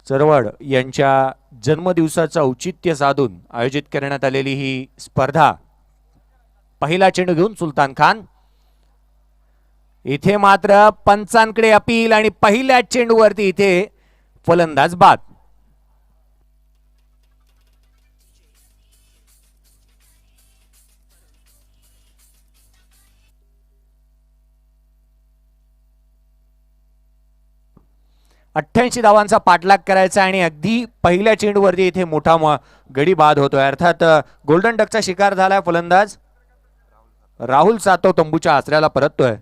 चरवड यांच्या जन्मदिवसाचं औचित्य साधून आयोजित करण्यात आलेली ही स्पर्धा. पहिला चेंडू घेऊन सुलतान खान. इथे मात्र पंचांकडे अपील आणि पहिल्या चेंडूवरती इथे फलंदाज बाद. अठ्ठ्याऐंशी धावांचा पाठलाग करायचा आणि अगदी पहिल्या चेंडूवरती इथे मोठा गडी बाद होतोय. अर्थात गोल्डन डकचा शिकार झालाय फलंदाज राहुल सातव तंबूच्या आसऱ्याला परततोय.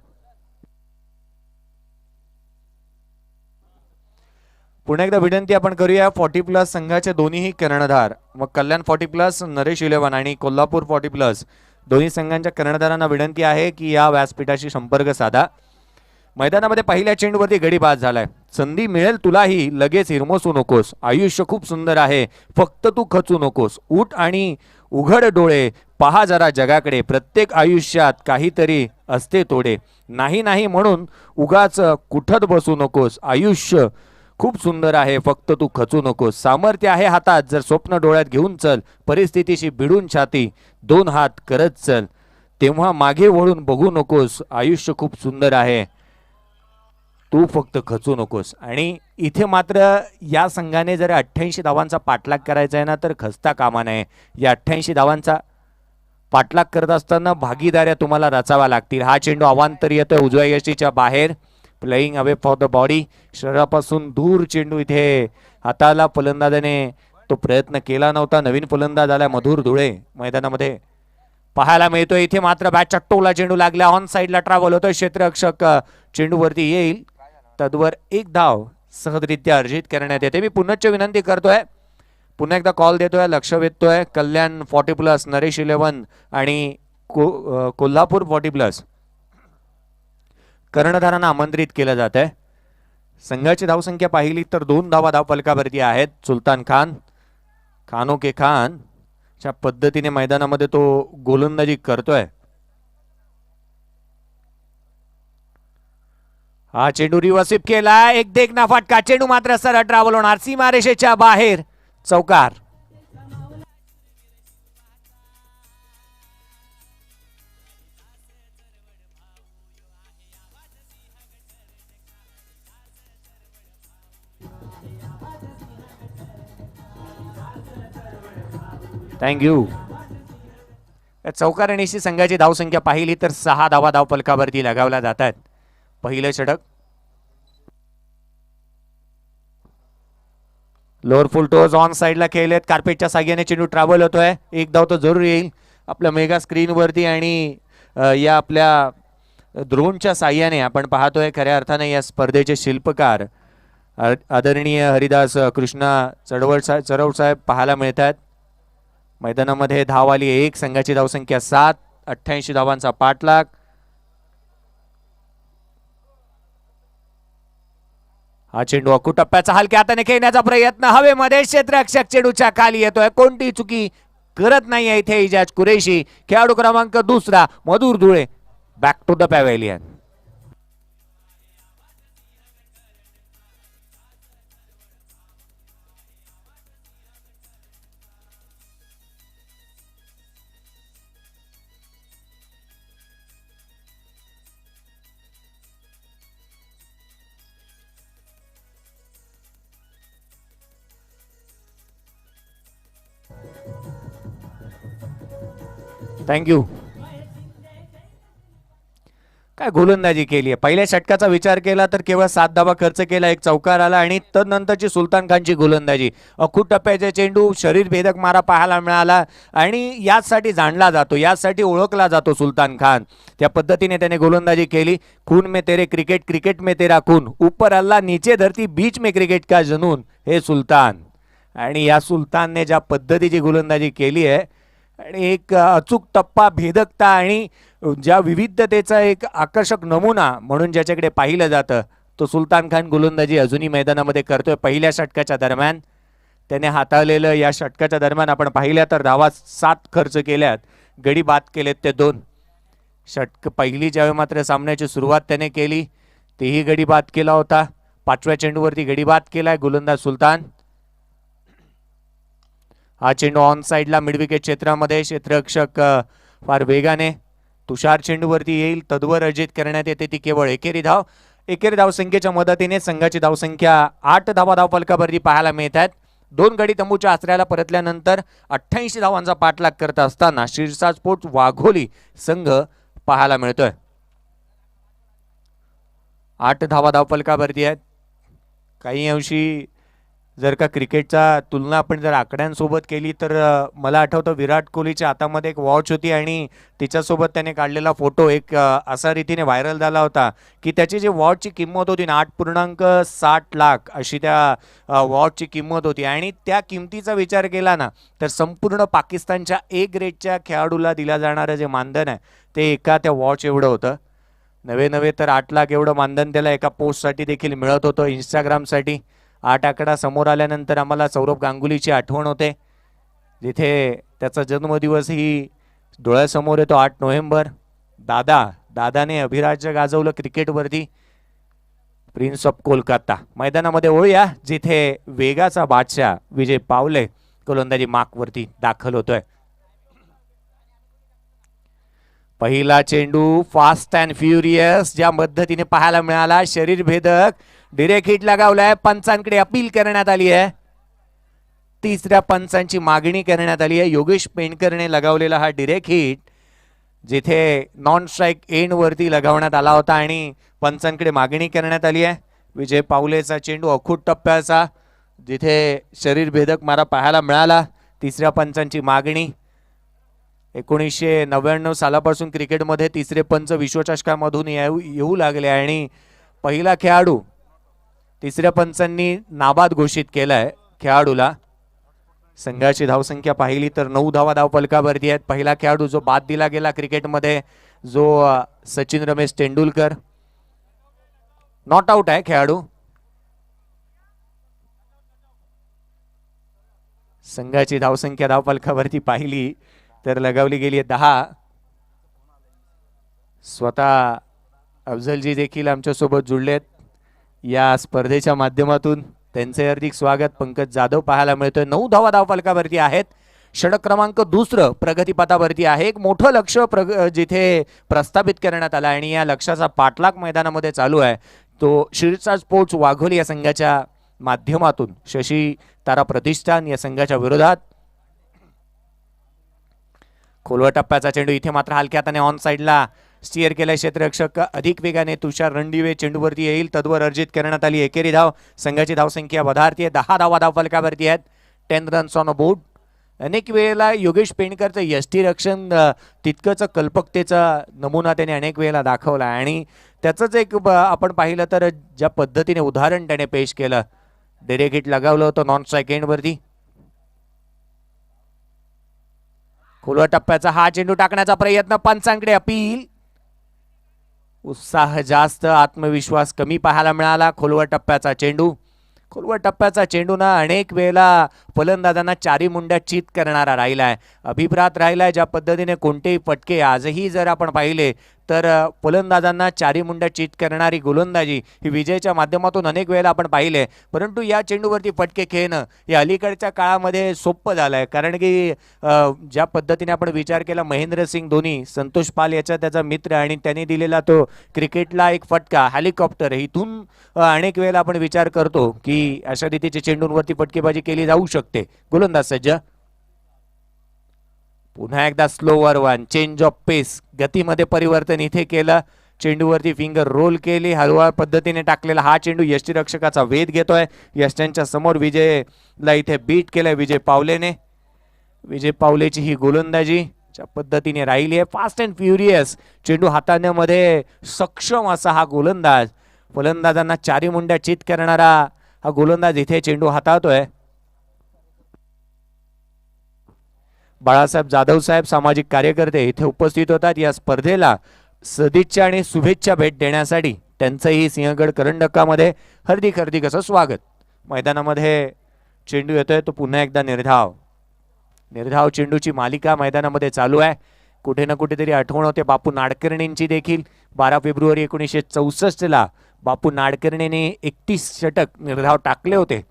पुन्हा एकदा विनंती आपण करूया 40 प्लस संघाचे दोन्हीही कर्णधार, मग कल्याण 40 प्लस, नरेश 11 आणि कोल्हापूर 40 प्लस दोन्ही संघांच्या कर्णधारांना विनंती आहे की या व्यासपीठाशी संपर्क साधा. मैदानामध्ये पहिल्या चेंडूवरती गडी बाद झालाय. संधी मिळेल तुलाही, लगेच हिरमोसू नकोस, आयुष्य खूप सुंदर आहे, फक्त तू खचू नकोस, उठ आणि उघड डोळे, पहा जरा जगाकडे, प्रत्येक आयुष्यात काहीतरी असते तोडे, नाही नाही म्हणून उगाच कुठत बसू नकोस, आयुष्य खूप सुंदर आहे, फक्त तू खचू नकोस, सामर्थ्य आहे हातात, जर स्वप्न डोळ्यात घेऊन चल, परिस्थितीशी भिडून छाती, 2 हात करत चल, तेव्हा मागे वळून बघू नकोस, आयुष्य खूप सुंदर आहे, तू फक्त खचू नकोस. आणि इथे मात्र या संघाने जर 88 धावांचा पाठलाग करायचा आहे ना तर खचता कामा नये. या 88 धावांचा पाठलाग करत असताना भागीदाऱ्या तुम्हाला रचाव्या लागतील. हा चेंडू अवांतर येतोय उजव्या यष्टीच्या बाहेर. Playing away for the body. शरीरापासून दूर चेंडू इथे हाताला फलंदाजाने तो प्रयत्न केला नव्हता. नवीन फलंदाज आला मधुर धुळे मैदानामध्ये पाहायला मिळतोय. इथे मात्र बॅटच्या टोला चेंडू लागला. ऑन साइडला ट्रॅव्हल होतोय. क्षेत्ररक्षक चेंडूवरती येईल. तद्वर एक धाव सहजरित्या अर्जित करण्यात येते. मी पुनश्च विनंती करतोय, पुन्हा एकदा कॉल देतोय, लक्ष वेधतोय. कल्याण 40+ नरेश 11 आणि कोल्हापूर 40+ कर्णधारांना आमंत्रित केलं जात आहे. संघाची धावसंख्या पाहिली तर 2 धावा धावफलकावरती आहेत. सुलतान खान, खानो के खान च्या पद्धतीने मैदानामध्ये तो गोलंदाजी करतोय. हा चेंडू रिवर्सिप केला. एक देखना फटका. चेंडू मात्र सरळ ट्रॅव्हल होणार सीमारेषेच्या बाहेर. चौकार. थँक्यू. चौकारणीशी संघाची धावसंख्या पाहिली तर 6 धावा धावफलकावरती लगावल्या जातात. पहिलं षटक लोअर फुल टोज ऑन साइडला खेळलेत. कार्पेटच्या साह्याने चेंडू ट्रॅव्हल होतोय. एक धाव तो जरूर येईल आपल्या मेगा स्क्रीन वरती आणि या आपल्या ड्रोनच्या साह्याने आपण पाहतोय. खऱ्या अर्थाने या स्पर्धेचे शिल्पकार आदरणीय हरिदास कृष्णा चरवड साहेब पाहायला मिळतात. मैदानामध्ये धाव आली 1. संघाची धावसंख्या 7. 88 धावांचा पाठलाग. हा चेंडू अकू टप्प्याचा हलक्या हाताने खेळण्याचा प्रयत्न हवेमध्ये. क्षेत्ररक्षक चेंडूच्या खाली येतोय. कोणती चुकी करत नाहीये इथे इजाज कुरेशी. खेळाडू क्रमांक 2 Madhur Dhule back to the pavilion. Thank you. काय गोलंदाजी केली आहे. पहिल्या षटकाचा विचार केला तर केवळ 7 धावा खर्च केला. एक चौकार आला आणि तदनंतरची सुलतान खानची गोलंदाजी. अखूट टप्प्याचे चेंडू शरीर भेदक मारा पाहायला मिळाला आणि याचसाठी जाणला जातो, याचसाठी ओळखला जातो सुलतान खान. त्या पद्धतीने त्याने गोलंदाजी केली. खून में तेरे क्रिकेट, क्रिकेट में तेरा खून, ऊपर अल्लाह नीचे धरती, बीच में क्रिकेट का जुनून, हे सुलतान. आणि या सुलतानने ज्या पद्धतीची गोलंदाजी केली आहे आणि एक अचूक टप्पा, भेदकता आणि ज्या विविधतेचा एक आकर्षक नमुना म्हणून ज्याच्याकडे पाहिलं जातं तो सुलतान खान गोलंदाजी अजूनही मैदानामध्ये करतोय. पहिल्या षटकाच्या दरम्यान त्याने हाताळलेलं या षटकाच्या दरम्यान आपण पाहिल्या तर धावा 7 खर्च केल्यात. गडी बाद केलेत ते 2. षटक पहिली ज्यावेळी मात्र सामन्याची सुरुवात त्याने केली तेही गडी बाद केला होता. 5व्या चेंडूवरती गडी बाद केलाय गोलंदाज सुलतान. हा चेंडू ऑन साइडला मिडविकेट क्षेत्रामध्ये. क्षेत्ररक्षक फार वेगाने तुषार चेंडूवरती येईल. तद्वर अर्जित करण्यात येते ती केवळ एकेरी धाव. एकेरी धावसंख्येच्या मदतीने संघाची धावसंख्या 8 धावा धावफलकावरती पाहायला मिळतात. 2 गडी तंबूच्या आसऱ्याला परतल्यानंतर 88 धावांचा पाठलाग करत असताना शीर्षास्फोट वाघोली संघ पाहायला मिळतोय. 8 धावा धावफलकावरती आहेत. काही अंशी जर का क्रिकेटचा तुलना आपण जर आकड्यांसोबत केली तर मला आठवतं विराट कोहलीच्या हातामध्ये एक वॉच होती आणि तिच्यासोबत त्याने काढलेला फोटो एक असा रीतीने व्हायरल झाला होता की त्याची जी वॉचची किंमत होती ना 8.60 लाख अशी त्या वॉचची किंमत होती. आणि त्या किमतीचा विचार केला ना तर संपूर्ण पाकिस्तानच्या ए ग्रेडच्या खेळाडूला दिला जाणारं जे मानधन आहे ते एका त्या वॉच एवढं होतं. नवे तर 8 लाख एवढं मानधन त्याला एका पोस्टसाठी देखील मिळत होतं, इंस्टाग्रामसाठी. 8 आकडा समोर आल्यानंतर आम्हाला सौरभ गांगुलीची आठवण होते जिथे त्याचा जन्मदिवस ही डोळ्यासमोर येतो 8 नोव्हेंबर. दादाने अभिराज्य गाजवलं क्रिकेटवरती. प्रिन्स ऑफ कोलकाता मैदानामध्ये ओळूया जिथे वेगाचा बादशाह विजय पावले गोलंदाजी मार्कवरती दाखल होतोय. पहिला चेंडू फास्ट अँड फ्युरियस ज्या पद्धतीने पाहायला मिळाला. शरीर भेदक डिरेक्ट हिट लगावलाय. पंचांकडे अपील करण्यात आली आहे. तिसऱ्या पंचांची मागणी करण्यात आली आहे. योगेश पेंडकरने लगावलेला हा डिरेक्ट हिट जिथे नॉन स्ट्राईक एंड वरती लगावण्यात आला होता आणि पंचांकडे मागणी करण्यात आली आहे. विजय पावलेचा चेंडू अखूट टप्प्याचा जिथे शरीर भेदक मारा पाहायला मिळाला. तिसऱ्या पंचांची मागणी. 1999 सालापासून क्रिकेटमध्ये तिसरे पंच विश्वचषकामधून येऊ लागले आणि पहिला खेळाडू तिसऱ्या पंचांनी नाबाद घोषित केलाय खेळाडूला. संघाची धावसंख्या पाहिली तर 9 धावा धावफलकावरती आहेत. पहिला खेळाडू जो बाद दिला गेला क्रिकेटमध्ये जो सचिन रमेश तेंडुलकर नॉट आउट आहे खेळाडू. संघाची धावसंख्या धावफलकावरती पाहिली तर लगावली गेली आहे 10. स्वतः अफजलजी देखील आमच्या सोबत जुळलेत या स्पर्धेच्या माध्यमातून. त्यांचे हार्दिक स्वागत. पंकज जाधव पाहायला मिळतोय. 9 धावा धावफलकावरती आहेत. षटक क्रमांक 2 प्रगतीपथावरती आहे. एक मोठं लक्ष जिथे प्रस्थापित करण्यात आलं आणि या लक्ष्याचा पाठलाग मैदानामध्ये चालू आहे. तो शिरसा स्पोर्ट्स वाघोली या संघाच्या माध्यमातून शशी तारा प्रतिष्ठान या संघाच्या विरोधात. खोलवर टप्प्याचा चेंडू इथे मात्र हलक्या हाताने ऑन साइडला स्टिअर केलाय क्षेत्ररक्षक. अधिक वेगाने तुषार रणदिवे चेंडूवरती येईल. तद्वर अर्जित करण्यात आली एकेरी धाव. संघाची धावसंख्या वधारतीये. 10 धावा धावफलकावरती आहेत. 10 रन्स ऑन अ बोर्ड. अनेक वेळेला योगेश पेंडकरचं यष्टीरक्षण तितकंच कल्पकतेचा नमुना त्याने अनेक वेळेला दाखवला आणि त्याचंच एक आपण पाहिलं तर ज्या पद्धतीने उदाहरण त्याने पेश केलं. डायरेक्ट हिट लगावलं होतं नॉन स्ट्राईक एंडवरती. खोलवर टप्प्याचा हा चेंडू टाकण्याचा प्रयत्न. पंचांकडे अपील. उत्साह जास्त आत्मविश्वास कमी पाहायला मिळाला. खोलवर टप्प्याचा चेंडू. खोलवर टप्प्याचा चेंडू ना अनेक वेळेला फलंदाजांना चारी मुंड्या चित करणारा राहिलाय. अभिप्रात राहिलाय. ज्या पद्धतीने कोणतेही फटके आजही जर आपण पाहिले तर फलंदाजांना चारी मुंड्या चित करणारी गोलंदाजी ही विजयच्या माध्यमातून अनेक वेळेला आपण पाहिले. परंतु या चेंडूवरती फटके खेळणं हे अलीकडच्या काळामध्ये सोपं झालंय. कारण की ज्या पद्धतीने आपण विचार केला महेंद्रसिंग धोनी, संतोष पाल याचा त्याचा मित्र आणि त्याने दिलेला तो क्रिकेटला एक फटका हेलिकॉप्टर इथून अनेक वेळेला आपण विचार करतो की अशा रीतीचे चेंडूंवरती फटकेबाजी केली जाऊ शकते. गोलंदाज सज्ज. पुन्हा एकदा स्लोवर वन. चेंज ऑफ पेस. गतीमध्ये परिवर्तन इथे केलं. चेंडूवरती फिंगर रोल केली. हळूहळू पद्धतीने टाकलेला हा चेंडू यष्टीरक्षकाचा वेध घेतोय. यष्ट्यांच्या समोर विजयला इथे बीट केलंय विजय पावलेने. विजय पावलेची ही गोलंदाजी ज्या पद्धतीने राहिली आहे फास्ट अँड फ्युरियस. चेंडू हाताळण्यामध्ये सक्षम असा हा गोलंदाज. फलंदाजांना चारी मुंड्या चित करणारा हा गोलंदाज इथे चेंडू हाताळतोय. बाळासाहेब जाधव साहेब सामाजिक कार्यकर्ते इथे उपस्थित होतात. या स्पर्धेला सदिच्छा आणि शुभेच्छा भेट देण्यासाठी त्यांचंही सिंहगड करंडकामध्ये हार्दिक हार्दिक असं स्वागत. मैदानामध्ये चेंडू येतोय तो पुन्हा एकदा निर्धाव. निर्धाव चेंडूची मालिका मैदानामध्ये चालू आहे. कुठे ना कुठेतरी आठवण होते बापू नाडकर्णींची देखील. 12 फेब्रुवारी 1964 बापू नाडकर्णीने 31 षटक निर्धाव टाकले होते.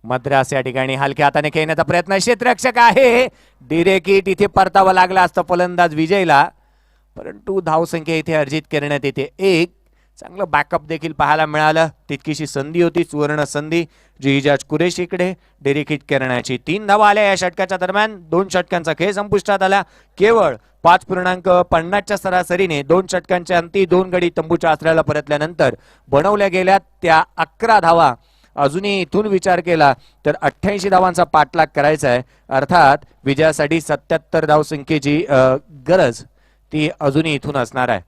मद्रास या ठिकाणी हलक्या हाताने खेळण्याचा प्रयत्न. क्षेत्ररक्षक आहे. डिरेक्ट हिट इथे परतावा लागला असता फलंदाज विजयला. परंतु धावसंख्या इथे अर्जित करण्यात येते 1. चांगलं बॅकअप देखील पाहायला मिळालं. तितकीशी संधी होती. सुवर्ण संधी जी इजाज कुरेशीकडे डिरेक्ट हिट करण्याची. 3 धावा आल्या या षटकाच्या दरम्यान. 2 षटकांचा खेळ संपुष्टात आला. केवळ 5.50च्या सरासरीने 2 षटकांच्या अंती 2 गडी तंबूच्या आसऱ्याला परतल्यानंतर बनवल्या गेल्या त्या 11 धावा. अजूनही इथून विचार केला तर 88 धावांचा पाठलाग करायचा आहे. अर्थात विजयासाठी 77 धावसंख्येची गरज ती अजूनही इथून असणार आहे.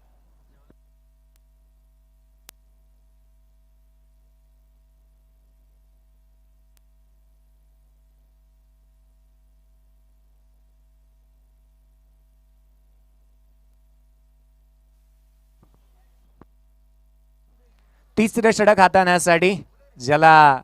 तिसरे षटक हाताळण्यासाठी ज्याला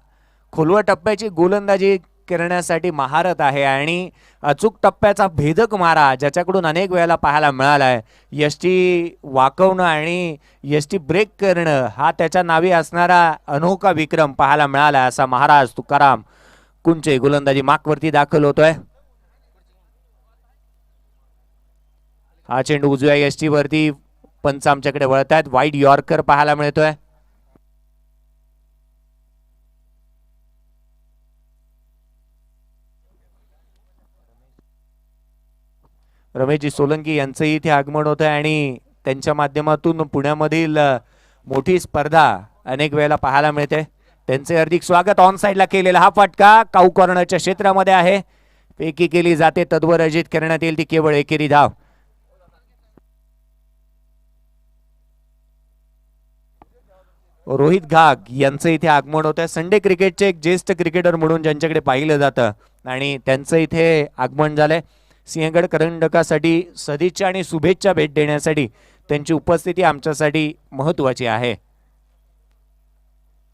खोलवर टप्प्याची गोलंदाजी करण्यासाठी महारत आहे आणि अचूक टप्प्याचा भेदक मारा ज्याच्याकडून अनेक वेळेला पाहायला मिळालाय. यष्टी वाकवणं आणि यष्टी ब्रेक करणं हा त्याच्या नावी असणारा अनोखा विक्रम पाहायला मिळाला असा महाराज तुकाराम कुंचे गोलंदाजी माकवरती दाखल होतोय. हा चेंडू उजव्या यष्टीवरती पंच आमच्याकडे वळतायत. वाईड यॉर्कर पाहायला मिळतोय. रमेशजी सोलंकी यांचंही इथे आगमन होत आहे आणि त्यांच्या माध्यमातून पुण्यामधील मोठी स्पर्धा अनेक वेळेला पाहायला मिळते. त्यांचे हार्दिक स्वागत. ऑन साइडला केलेला हा फटका काऊ कॉर्नरच्या क्षेत्रामध्ये आहे. फेकी केली जाते, तद्वर अर्जित करण्यात येईल ती केवळ एकेरी धाव. रोहित घाग यांचं इथे आगमन होत आहे. संडे क्रिकेटचे एक ज्येष्ठ क्रिकेटर म्हणून ज्यांच्याकडे पाहिलं जातं आणि त्यांचं इथे आगमन झालंय. सिंहगड करंडकासाठी सदिच्छा आणि शुभेच्छा भेट देण्यासाठी त्यांची उपस्थिती आमच्यासाठी महत्वाची आहे.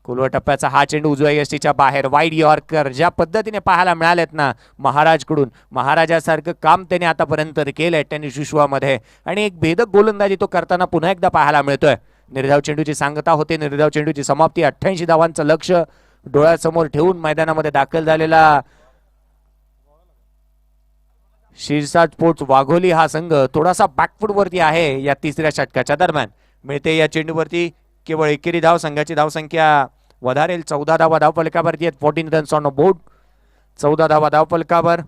कुलवा टप्प्याचा हा चेंडू उजव्या यष्टीच्या बाहेर वाईड यॉर्कर ज्या पद्धतीने पाहायला मिळालेत ना महाराजकडून, महाराजासारखं काम त्याने आतापर्यंत केलंय टेनिस विश्वामध्ये आणि एक भेदक गोलंदाजी तो करताना पुन्हा एकदा पाहायला मिळतोय. निर्धाव चेंडूची सांगता होते, निर्धाव चेंडूची समाप्ती. 88 धावांचं लक्ष डोळ्यासमोर ठेवून मैदानामध्ये दाखल झालेला शिरसाट स्पोर्ट्स वाघोली हा संघ थोडासा बॅकफूट वरती आहे. या तिसऱ्या षटकाच्या दरम्यान मिळते या चेंडूवरती केवळ एकेरी धाव. संघाची धावसंख्या वधारेल. 14 धावा धावफलकावरती आहेत. 14 रन्स ऑन बोर्ड. 14 धावा धावफलकावर.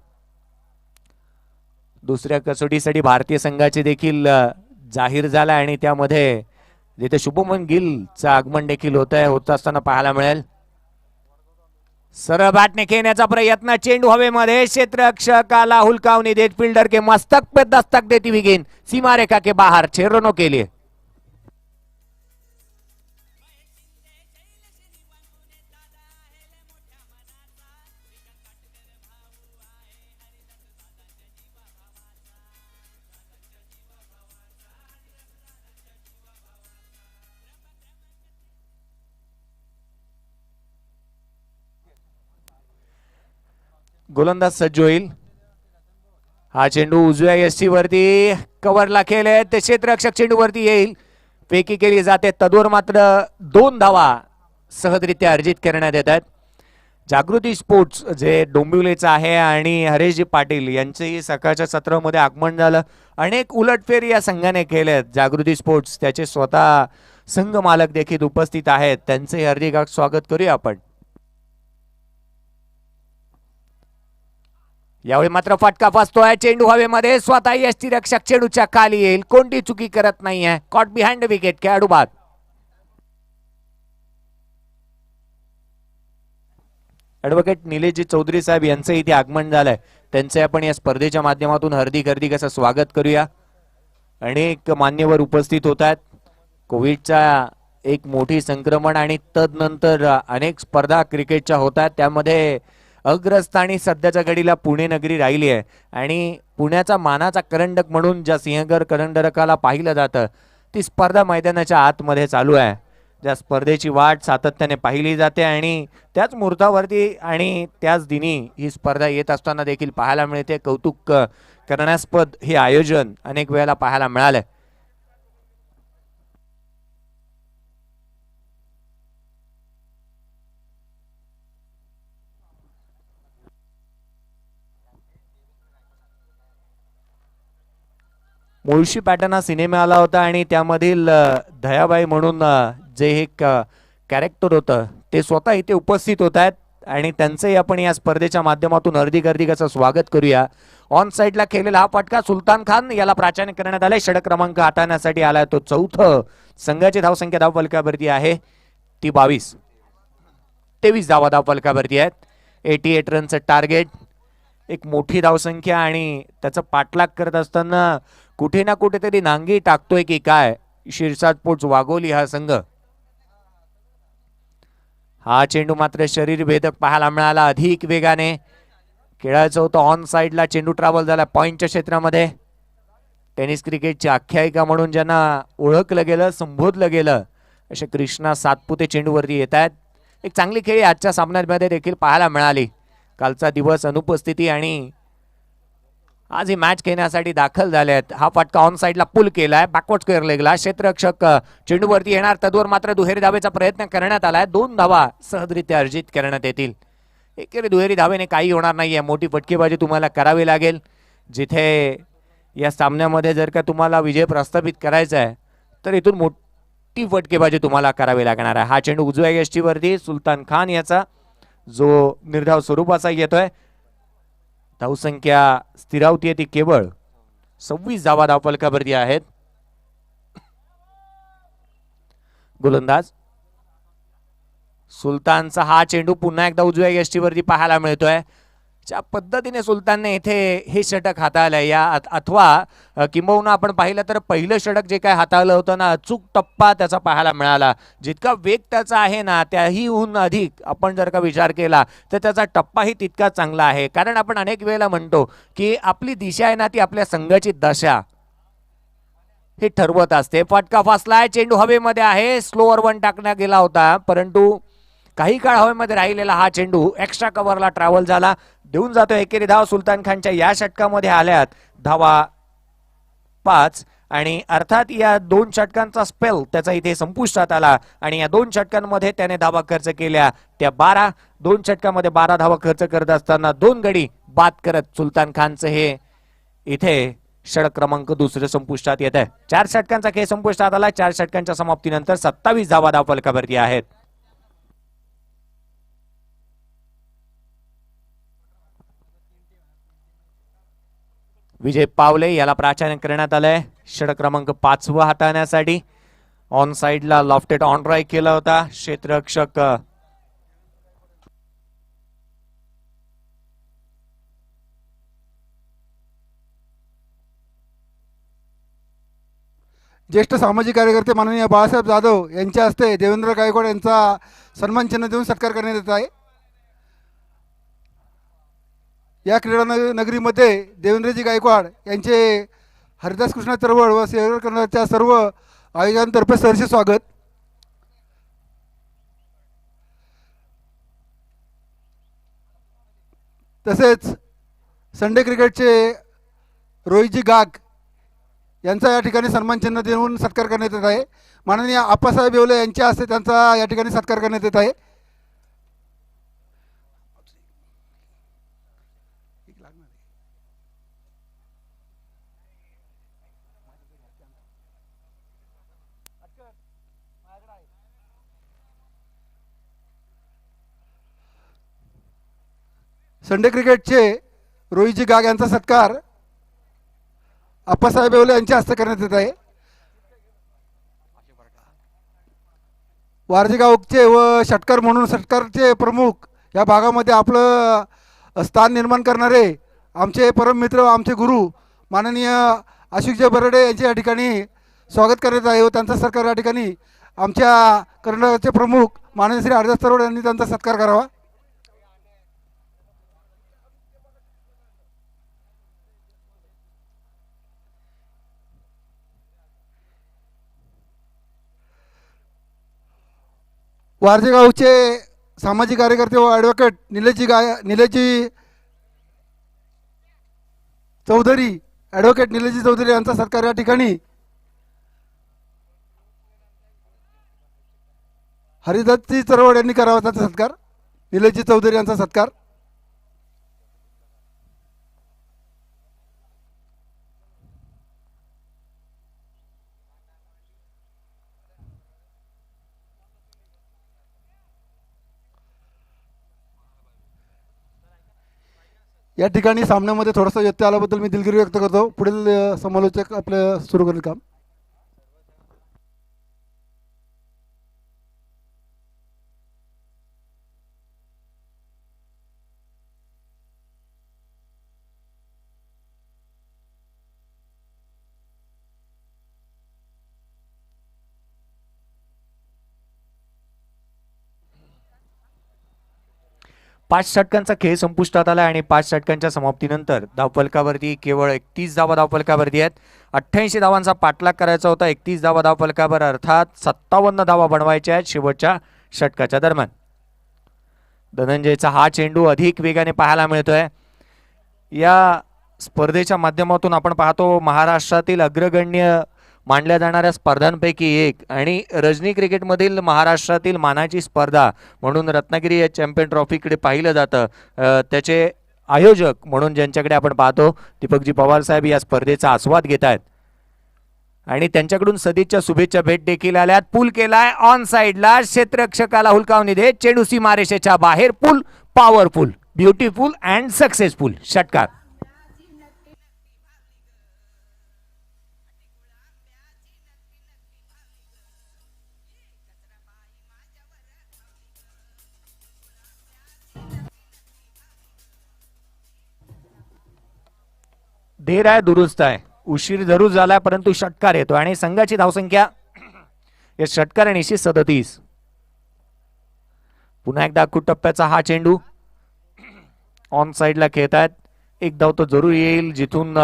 दुसऱ्या कसोटीसाठी भारतीय संघाचे देखील जाहीर झाला आणि त्यामध्ये जिथे शुभमन गिलचं आगमन देखील होत असताना पाहायला मिळेल. सरळ बॅटने खेळण्याचा प्रयत्न, चेंडू हवेमध्ये, क्षेत्ररक्षकाला हुलकावनी देत फील्डर के मस्तक पे दस्तक देती हुई गेंद सीमा रेखा के बाहर 6 रनों के लिए. गोलंदाज सज्ज होईल. हा चेंडू उजव्या यष्टीवरती कव्हरला केले, ते क्षेत्ररक्षक चेंडूवरती येईल. फेकी केली जाते, तद्वर मात्र 2 धावा सहजरित्या अर्जित करण्यात येतात. जागृती स्पोर्ट्स जे डोंबिवलीचं आहे आणि हरेशजी पाटील यांचेही सकाळच्या सत्रामध्ये आगमन झालं. अनेक उलटफेर या संघाने केलेत. जागृती स्पोर्ट्स त्याचे स्वतः संघ मालक देखील उपस्थित आहेत. त्यांचे हार्दिक स्वागत करूया आपण. यावेळी मात्र फटका फसतोय. चेंडू हवेमध्ये, स्वतः यष्टीरक्षक चेंडूच्या खाली येईल. कोणती चुकी करत नाहीये. कॉट बिहाइंड विकेट, खेळाडू बाद. ऍडव्होकेट निलेशजी चौधरी साहेब यांचं इथे आगमन झालंय. त्यांचे आपण या स्पर्धेच्या माध्यमातून हार्दिक असं स्वागत करूया. अनेक मान्यवर उपस्थित होत आहेत. कोविडचा एक मोठी संक्रमण आणि तदनंतर अनेक स्पर्धा क्रिकेटच्या होत आहेत. त्यामध्ये अग्रस्थानी सध्याच्या घडीला पुणे नगरी राहिली आहे आणि पुण्याचा मानाचा करंडक म्हणून ज्या सिंहगड करंडकाला पाहिलं जातं ती स्पर्धा मैदानाच्या आतमध्ये चालू आहे. ज्या स्पर्धेची वाट सातत्याने पाहिली जाते आणि त्याच मुहूर्तावरती आणि त्याच दिनी ही स्पर्धा येत असताना देखील पाहायला मिळते. कौतुक करण्यास्पद हे आयोजन अनेक वेळेला पाहायला मिळालंय. मुळशी पॅटर्न हा सिनेमा आला होता आणि त्यामधील दयाबाई म्हणून जे एक कॅरेक्टर होतं ते स्वतः इथे उपस्थित होत आहेत आणि त्यांचंही आपण या स्पर्धेच्या माध्यमातून हार्दिक असं स्वागत करूया. ऑन साइडला खेळलेला हा फटका सुलतान खान याला प्राचान्य करण्यात आले. षटक क्रमांक हाताळण्यासाठी आलाय तो 4थं. संघाची धावसंख्या धावफलकावरती आहे ती 22. 23 धावा धावफलकावरती आहेत. 88 रनचं टार्गेट. एक मोठी धावसंख्या आणि त्याचा पाठलाग करत असताना कुठे ना कुठेतरी नांगी टाकतोय की काय शिरसाट स्पोर्ट्स वाघोली हा संघ. हा चेंडू मात्र शरीर भेदक पाहायला मिळाला. अधिक वेगाने खेळायचं होतं. ऑन साइडला चेंडू ट्रॅव्हल झाला पॉइंटच्या क्षेत्रामध्ये. टेनिस क्रिकेटची आख्यायिका म्हणून ज्यांना ओळखलं गेलं, संबोधलं गेलं असे कृष्णा सातपुते चेंडूवरती येत आहेत. एक चांगली खेळी आजच्या सामन्यामध्ये देखील पाहायला मिळाली. कालचा दिवस अनुपस्थिती आणि आज ही मॅच खेळण्यासाठी दाखल झाले आहेत. हा फटका ऑन साइडला पुल केलाय. बॅकवर्ड स्क्वेअर लेगला क्षेत्ररक्षक चेंडूवरती येणार. तद्वर मात्र दुहेरी धावेचा प्रयत्न करण्यात आलाय. 2 धावा सहजरित्या अर्जित करण्यात येतील. एकेरी दुहेरी धावेने काही होणार नाहीये. मोठी फटकेबाजी तुम्हाला करावी लागेल. जिथे या सामन्यामध्ये जर का तुम्हाला विजय प्रस्थापित करायचा आहे तर इथून मोठी फटकेबाजी तुम्हाला करावी लागणार आहे. हा चेंडू उजव्या यष्टीवरती सुलतान खान याचा जो निर्धाव स्वरूपाचा येतोय. धावसंख्या स्थिरावती ती केवळ 26 धावा धावफलकावरती आहेत. गोलंदाज सुलतानचा हा चेंडू पुन्हा एकदा उजव्या यष्टीवरती पाहायला मिळतोय. ज्या पद्धतीने सुलतानने इथे हे षटक हाताळलंय या अथवा किंबहुना आपण पाहिलं तर पहिलं षटक जे काय हाताळलं होतं ना, अचूक टप्पा त्याचा पाहायला मिळाला. जितका वेग त्याचा आहे ना त्याहीहून अधिक आपण जर का विचार केला तर त्याचा टप्पाही तितका चांगला आहे. कारण आपण अनेक वेळेला म्हणतो की आपली दिशा आहे ना ती आपल्या संघाची दशा हे ठरवत असते. फटका फासलाय, चेंडू हवेमध्ये आहे, स्लोअर वन टाकण्यात गेला होता परंतु काही काळ हवेमध्ये राहिलेला हा चेंडू एक्स्ट्रा कव्हरला ट्रॅव्हल झाला. देऊन जातो एकेरी धाव. सुलतान खानच्या या षटकामध्ये आल्यात धावा 5 आणि अर्थात या 2 षटकांचा स्पेल त्याचा इथे संपुष्टात आला आणि या 2 षटकांमध्ये त्याने धावा खर्च केल्या त्या 12. 2 षटकामध्ये 12 धावा खर्च करत असताना 2 गडी बाद करत सुलतान खानचं हे इथे षटक क्रमांक 2 संपुष्टात येत आहे. 4 षटकांचा खेळ संपुष्टात आला. 4 षटकांच्या समाप्तीनंतर 27 धावा धावफलकावरती आहेत. विजय पावले याला प्राचार्य करण्यात आलंय षटक क्रमांक 5 हाताळण्यासाठी. ऑन साइडला लॉफ्टेड ऑन ड्राईव्ह केला होता. क्षेत्ररक्षक ज्येष्ठ सामाजिक कार्यकर्ते माननीय बाळासाहेब जाधव यांच्या हस्ते देवेंद्र गायकवाड यांचा सन्मान चिन्ह देऊन सत्कार करण्यात येत आहे. या क्रीडा नगरीमध्ये देवेंद्रजी गायकवाड यांचे हरिदास कृष्णा चळवळ व सेवा करण्याच्या सर्व आयोजकांतर्फे सहर्ष स्वागत. तसेच संडे क्रिकेटचे रोहितजी गाग यांचा या ठिकाणी सन्मान चिन्ह देऊन सत्कार करण्यात येत आहे. माननीय आप्पासाहेब येवले यांच्या हस्ते त्यांचा या ठिकाणी सत्कार करण्यात येत आहे. संडे क्रिकेटचे रोहितजी गाग यांचा सत्कार आप्पासाहेब येवले यांच्या हस्ते करण्यात येत आहे. वारजेगावचे व षटकार म्हणून षटकारचे प्रमुख या भागामध्ये आपलं स्थान निर्माण करणारे आमचे परम मित्र आमचे गुरु माननीय आशिषजी बर्डे यांचे या ठिकाणी स्वागत करण्यात आहे व त्यांचा सत्कार या ठिकाणी आमच्या कर्नाटकचे प्रमुख माननीय श्री हरिदास चळवळ यांनी त्यांचा सत्कार करावा. वारजेगावचे सामाजिक कार्यकर्ते व ॲडव्होकेट निलेशजी चौधरी ॲडव्होकेट निलेशजी चौधरी यांचा सत्कार या ठिकाणी हरिदासजी चळवळ यांनी करावा. त्यांचा सत्कार निलेशजी चौधरी यांचा सत्कार. या ठिकाणी सामन्यामध्ये थोडासा व्यत्यय आल्याबद्दल मी दिलगिरी व्यक्त करतो. पुढील समालोचक आपलं सुरू करेल काम. पाच षटकांचा खेळ संपुष्टात आला आणि 5 षटकांच्या समाप्तीनंतर धावफलकावरती केवळ 31 धावा धावफलकावरती आहेत. 88 धावांचा पाठलाग करायचा होता. 31 धावा धावफलकावर अर्थात 57 धावा बनवायच्या आहेत शेवटच्या षटकाच्या दरम्यान. धनंजयचा हा चेंडू अधिक वेगाने पाहायला मिळतोय. या स्पर्धेच्या माध्यमातून आपण पाहतो महाराष्ट्रातील अग्रगण्य मानल्या जाणाऱ्या स्पर्धांपैकी एक आणि रजनी क्रिकेटमधील महाराष्ट्रातील मानाची स्पर्धा म्हणून रत्नागिरी या चॅम्पियन ट्रॉफीकडे पाहिलं जातं. त्याचे आयोजक म्हणून ज्यांच्याकडे आपण पाहतो दीपकजी पवार साहेब या स्पर्धेचा आस्वाद घेत आहेत आणि त्यांच्याकडून सदिच्छा शुभेच्छा भेट देखील आल्यात. पूल केलाय ऑन साइडला, क्षेत्ररक्षकाला हुलकावणी देत चेंडू सीमारेषेच्या बाहेर. पूल पॉवरफुल, ब्युटिफुल अँड सक्सेसफुल षटकार. देर आहे दुरुस्त आहे, उशीर जरूर झालाय परंतु षटकार येतो आणि संघाची धावसंख्या या षटकारांशी 37. पुन्हा एकदा अखूट टप्प्याचा हा चेंडू ऑन साइडला खेळतायत. एक धाव तो जरूर येईल जिथून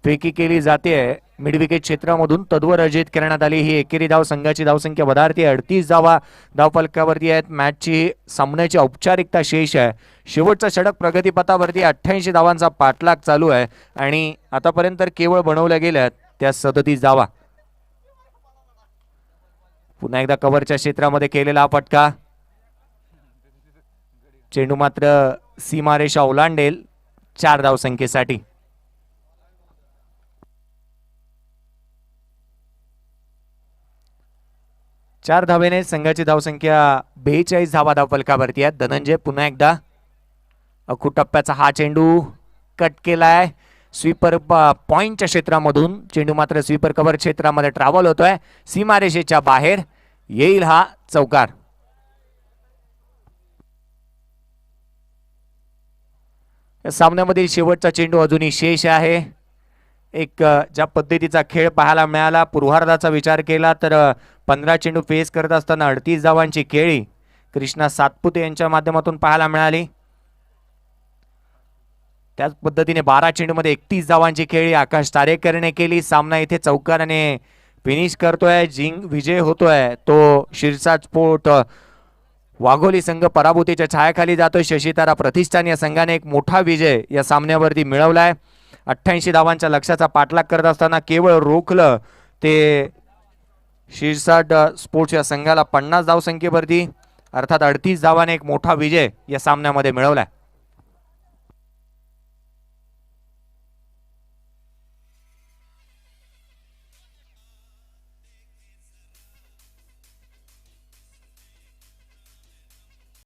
फेकी केली जाते मिडविकेट क्षेत्रामधून. तद्वर अर्जित करण्यात आली ही एकेरी धाव. संघाची धावसंख्या वधारते. 38 धावा धावफलकावरती आहेत. मॅचची सामन्याची औपचारिकता शेष आहे. शेवटचा षटक प्रगतीपथावरती 88 धावांचा पाठलाग चालू आहे आणि आतापर्यंत केवळ बनवल्या गेल्यात त्या 37 धावा. पुन्हा एकदा कव्हरच्या क्षेत्रामध्ये केलेला हा फटका. चेंडू मात्र सीमारेषा ओलांडेल 4 धावसंख्येसाठी. चार धावेने संघाची धावसंख्या 42 धावा धावफलकावरती आहेत. धनंजय पुन्हा एकदा अखूट टप्प्याचा हा चेंडू कट केलाय स्वीपर पॉइंटच्या क्षेत्रामधून. चेंडू मात्र स्वीपर कव्हर क्षेत्रामध्ये ट्रॅव्हल होतोय. सीमारेषेच्या बाहेर येईल हा चौकार. या सामन्यामधील शेवटचा चेंडू अजूनही शेष आहे. एक ज्या पद्धतीचा खेळ पाहायला मिळाला, पूर्वार्धाचा विचार केला तर 15 चेंडू फेस करत असताना 38 धावांची खेळी कृष्णा सातपुते यांच्या माध्यमातून पाहायला मिळाली. त्याच पद्धतीने 12 चेंडूमध्ये 31 धावांची खेळी आकाश तारेकरने केली. सामना इथे चौकाराने फिनिश करतोय. विजय होतोय तो शिरसाट स्पोर्ट वाघोली संघ पराभूतीच्या छायाखाली जातोय. शशीतारा प्रतिष्ठान या संघाने एक मोठा विजय या सामन्यावरती मिळवलाय. 88 धावांच्या लक्ष्याचा पाठलाग करत असताना केवळ रोखलं ते शिरसाट स्पोर्ट्स या संघाला 50 धावसंख्येवरती, अर्थात 38 धावाने एक मोठा विजय या सामन्यामध्ये मिळवलाय.